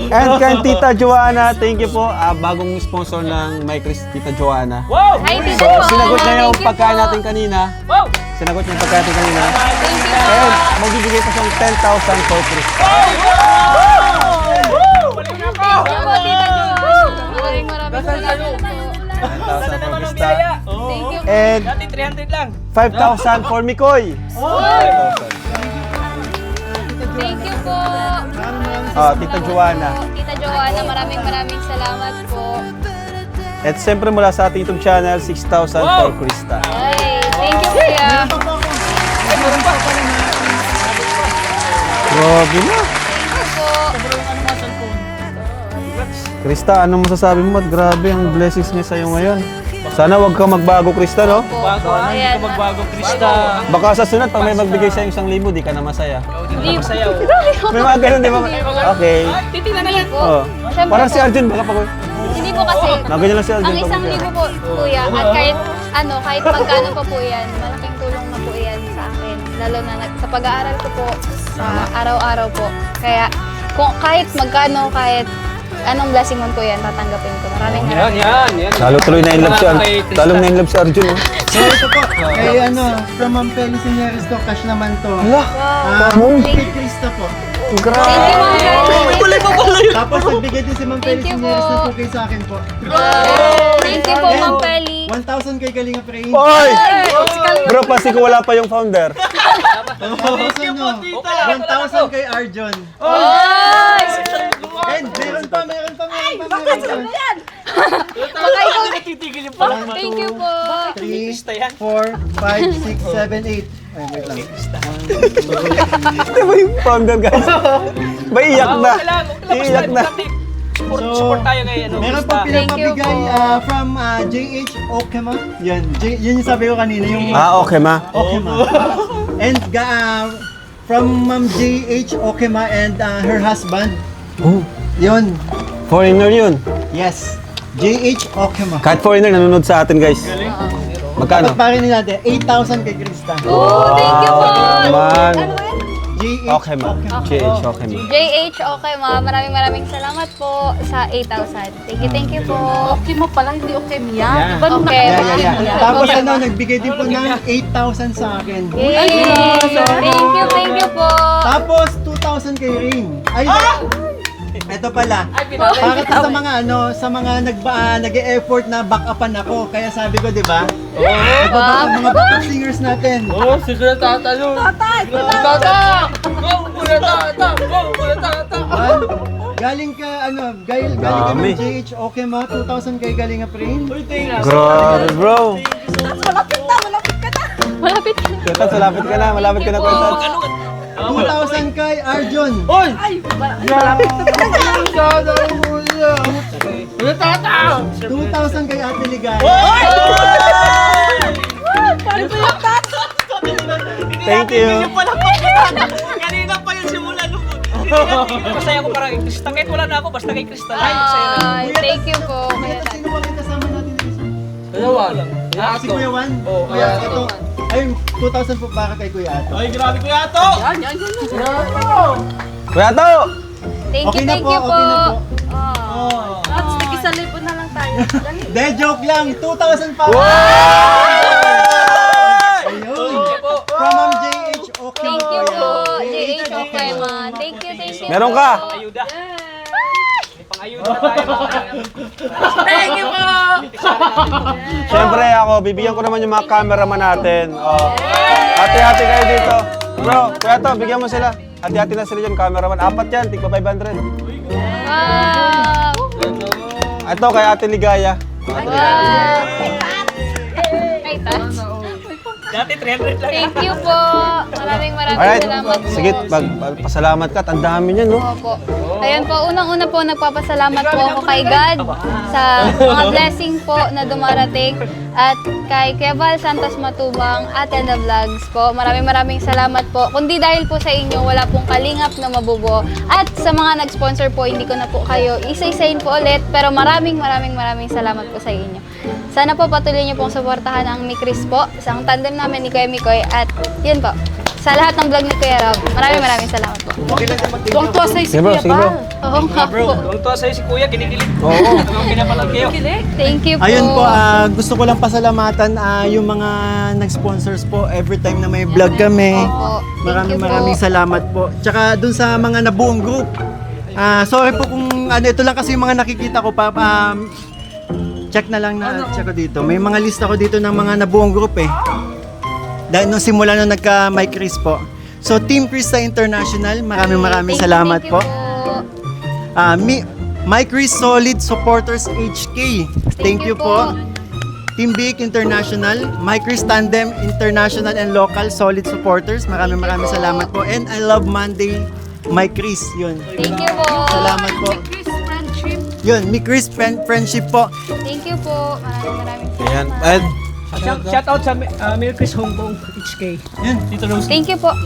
And kay Tita Joanna, thank you po. Bagong sponsor ng My Chris, Tita Joanna. Wow! Hi, Tita So, Joanna. sinagot niya yung Thank you pagkain po. natin kanina. Wow! Sinagot niya yung pagkain natin kanina. Thank you po. And magbibigay pa siyang 10,000 for Chris. Thank you po, Tita Joanna. Maraming salamat po. 10,000 for Krista. Thank you po. And Dati 300 lang. 5,000 for Mikoy. Thank you po. Tita Joanna. Tita Joanna, maraming salamat po. At siyempre mula sa ating YouTube channel, 6,000 for Krista. Ay, thank you, Kuya. Grabe na. Thank you po. Krista, anong masasabi mo? Grabe ang blessings niya sa'yo ngayon. Sana wag kang magbago, Krista, no? Bago, hindi Ayan. ka magbago, Krista. Baka sa sunod, pag may magbigay sa'yo 1,000, di ka na masaya. Hindi ka masaya. May mga ganun, di ba? Okay. Titingnan na yan. Oh. Siyempre Parang po. si Arjun, baka pag... Hindi po kasi, Naganyan lang si Arjun. ang 1,000 po, Kuya, at kahit magkano pa po yan, malaking tulong na po yan sa akin. Lalo na sa pag-aaral ko po, sa araw-araw po. Kaya, kahit magkano, kahit anong blessing mo po yan, tatanggapin ko. Maraming Yan. Talo tuloy na in love si Arjun. Talong na in love si Arjun, oh. So ito po, kay from Ma'am Peli Sinyeris to, cash naman to. Wow. Kay Krista po. Thank you, Ma'am Kelly. Tapos nagbigay din si Ma'am Peli Thank you Sinyeris po. na po kay sa akin po. Thank you po, Ma'am Kelly. 1,000 kay Kalinga Prain. Oy! Bro, pasi ko wala pa yung founder. 1,000 no. 1,000 kay Arjon. And meron pa. Titigil yung pala. Thank you po. 3, 4, 5, 6, 7, 8. Ay, wait lang. Ito ba yung founder, guys? Maiyak na. Iiyak na. Support tayo kay Meron Krista. pang pinapabigay from JH Okema. Yan, yun yung sabi ko kanina, yung Okay, ma. Okema. And from Ma'am JH Okema and her husband. Oh, Yun, foreigner yun. yes. JH Okema. Kahit foreigner, nanonood sa atin, guys. Magkano? Pagparin natin, 8,000 kay Krista. Oh, thank you po. Man. Ano ba yan? Okay, ma'am. JH, okay, ma'am. JH, okay ma. Maraming salamat po sa 8,000. Thank you po. Okay mo pala, hindi okay Mia. Diba nung Okay. nakita Tapos nagbigay din po ng 8,000 sa akin. Yay! Thank you po. Tapos 2,000 kay Rain. Ay, eto pala. Para to sa mga sa mga nag-e-effort na back-upan ako. Kaya sabi ko, 'di ba? Mga backup singers natin. Oh, si Kuya Tata yun. Tata! Go, Kuya Tata! Go, Kuya Tata! Galing ka galing ka Dami. ng JH, okay mo, 2,000 kay Galing ka Rain. Grabe, bro. Malapit ka. Kwetas, malapit ka na. Malapit ka na, Kwetas. 2,000 kay Arjun. Hoy! Malapit na talaga. Kuya Tata! 2,000 kay Ate Ligaya. Thank you. Kanina pa yung simula nung masaya ko parang kay Krista. Kahit wala na ako, basta kay Krista. Ay, thank you po. Kuya, sino pa may kasama natin dito? Dalawa. Si Kuya Juan? Kuya Ato. Ayun, 2,000 po para kay Kuya Ato. Ay, grabe Kuya Ato! Kuya To! Thank Okay you, na thank po, you po. okay na po. Oh. Lots, tig-isa libo na lang tayo. Dali. De, joke lang. 2,000 pa. Ayun. From Ma'am JH, okay. Thank you Ayan. po. JH, okay man. Thank you. Meron ka? Ayuda. May pang-ayuda na tayo. Thank you po! Siyempre ako, bibigyan ko naman yung mga cameraman natin. Oh. Hati-hati kayo dito. Bro, Kuya To, bigyan mo sila. Hati-hati na sila yung cameraman. 4 yan, tigpa 500. Wow! Ito kay Ate Ligaya. Wow! Ay, touch. Dati 300 lang. Thank you po. Maraming Alright, salamat po. sige, pasalamat ka. Ang dami niyan, no? Opo. Ayun po, unang-una po nagpapasalamat po ako kay God sa mga blessing po na dumarating at kay Kuya Val Santos Matubang at The Vlogs po. Maraming salamat po. Kundi dahil po sa inyo, wala pong kalingap na mabubuo. At sa mga nag-sponsor po, hindi ko na po kayo isa-isahin po ulit. Pero maraming salamat po sa inyo. Sana po patuloy niyo pong suportahan ang Mikris po, sa ang tandem namin ni Kuya Mikoy at yun po, sa lahat ng vlog ni Kuya Rob. Maraming salamat po. Tuwang-tuwa sa'yo si Sige bro, Kuya sige bro. Val. Oo nga po. Kung to sa'yo si Kuya, kinikilig. Oo. Ang pinapalag kayo. Thank you po. Ayun po, gusto ko lang pasalamatan yung mga nag-sponsors po every time na may vlog kami. Opo. Thank you po. Maraming salamat po. Tsaka dun sa mga nabuong group. Sorry po kung ito lang kasi yung mga nakikita ko pa. Check na lang na check ko dito. May mga list ako dito ng mga nabuong group eh. Dahil nung simula nung nagka-Mike Chris po. So Team Krista International, maraming salamat Thank po. you Mike Chris Solid Supporters HK. Thank you po. Team Big International, Mike Chris Tandem International and Local Solid Supporters. Maraming salamat po. And I Love Monday, Mike Chris. Yun. Thank you po. Salamat po. Chris Friendship. Yun, Mi Chris Friendship po. Thank you po. Maraming Ayan. At Shout out sa Mary Chris Hong Kong HK. Tito Rose. Thank you po.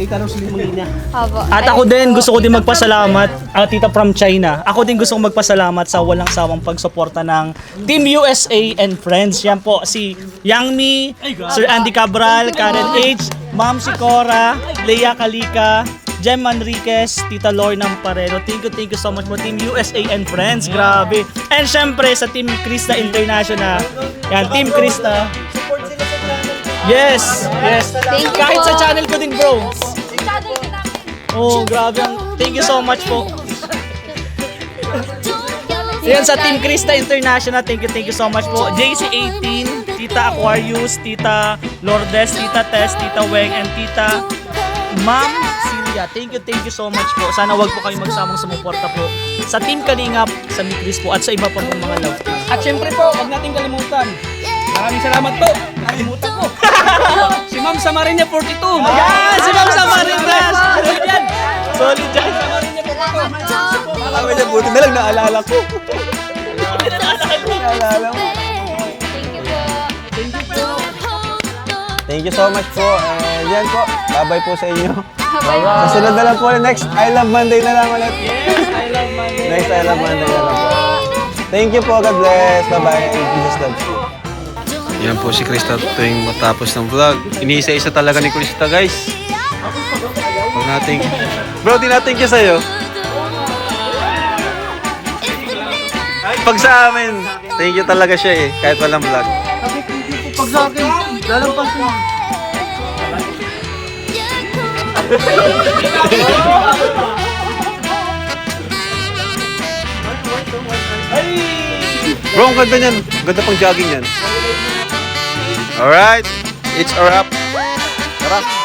Tita Rose Limolina. Opo. At ako din, gusto ko din magpasalamat, tita from China. Ako din gusto kong magpasalamat sa walang sawang pagsuporta ng Team USA and Friends. Yan po, si Yang Mi, Sir Andy Cabral, Karen H, Ma'am Sikora, Leia Kalika, Jem Manriquez, Tita Lorna Parero. Thank you so much po Team USA and Friends. Grabe. And syempre sa Team Krista International. Yan, Team Krista. Yes. Thank you Kahit po. sa channel ko din, bro. Oh, grabe. Thank you so much po. Yan sa Team Krista International. Thank you so much po. JC18, Tita Aquarius, Tita Lourdes, Tita Tess, Tita Weng, and Tita Ma'am Celia. Thank you so much po. Sana wag po kayo magsamang sumuporta po sa Team Kalingap, sa Mikris po, at sa iba pa pong mga love team. At syempre po, huwag nating kalimutan. Maraming salamat po. Kalimutan ko. Si Ma'am Samarina 42. Yan! Si Ma'am Samaritas! Solid yan. Solid dyan! Samarina 42. kami na buti na lang naalala ko. Naalala ko. Thank you po. Thank you so much po. And yan po. Bye-bye po sa inyo. Bye-bye. Sa sunod na lang po. Next I Love Monday na lang ulit. Yes, I love Monday. Next I Love Monday na lang po. Thank you po. God bless. Bye-bye. Jesus loves you. Yan po si Krista tuwing matapos ng vlog. Iniisa-isa talaga ni Krista, guys. Nothing. Bro, di natin ka sa'yo. Pag sa amin, thank you talaga siya eh. Kahit walang vlog. Pag sa akin, lalampas mo. Bro, ang ganda niyan. Ganda pang jogging yan. Alright. It's a wrap. Tara.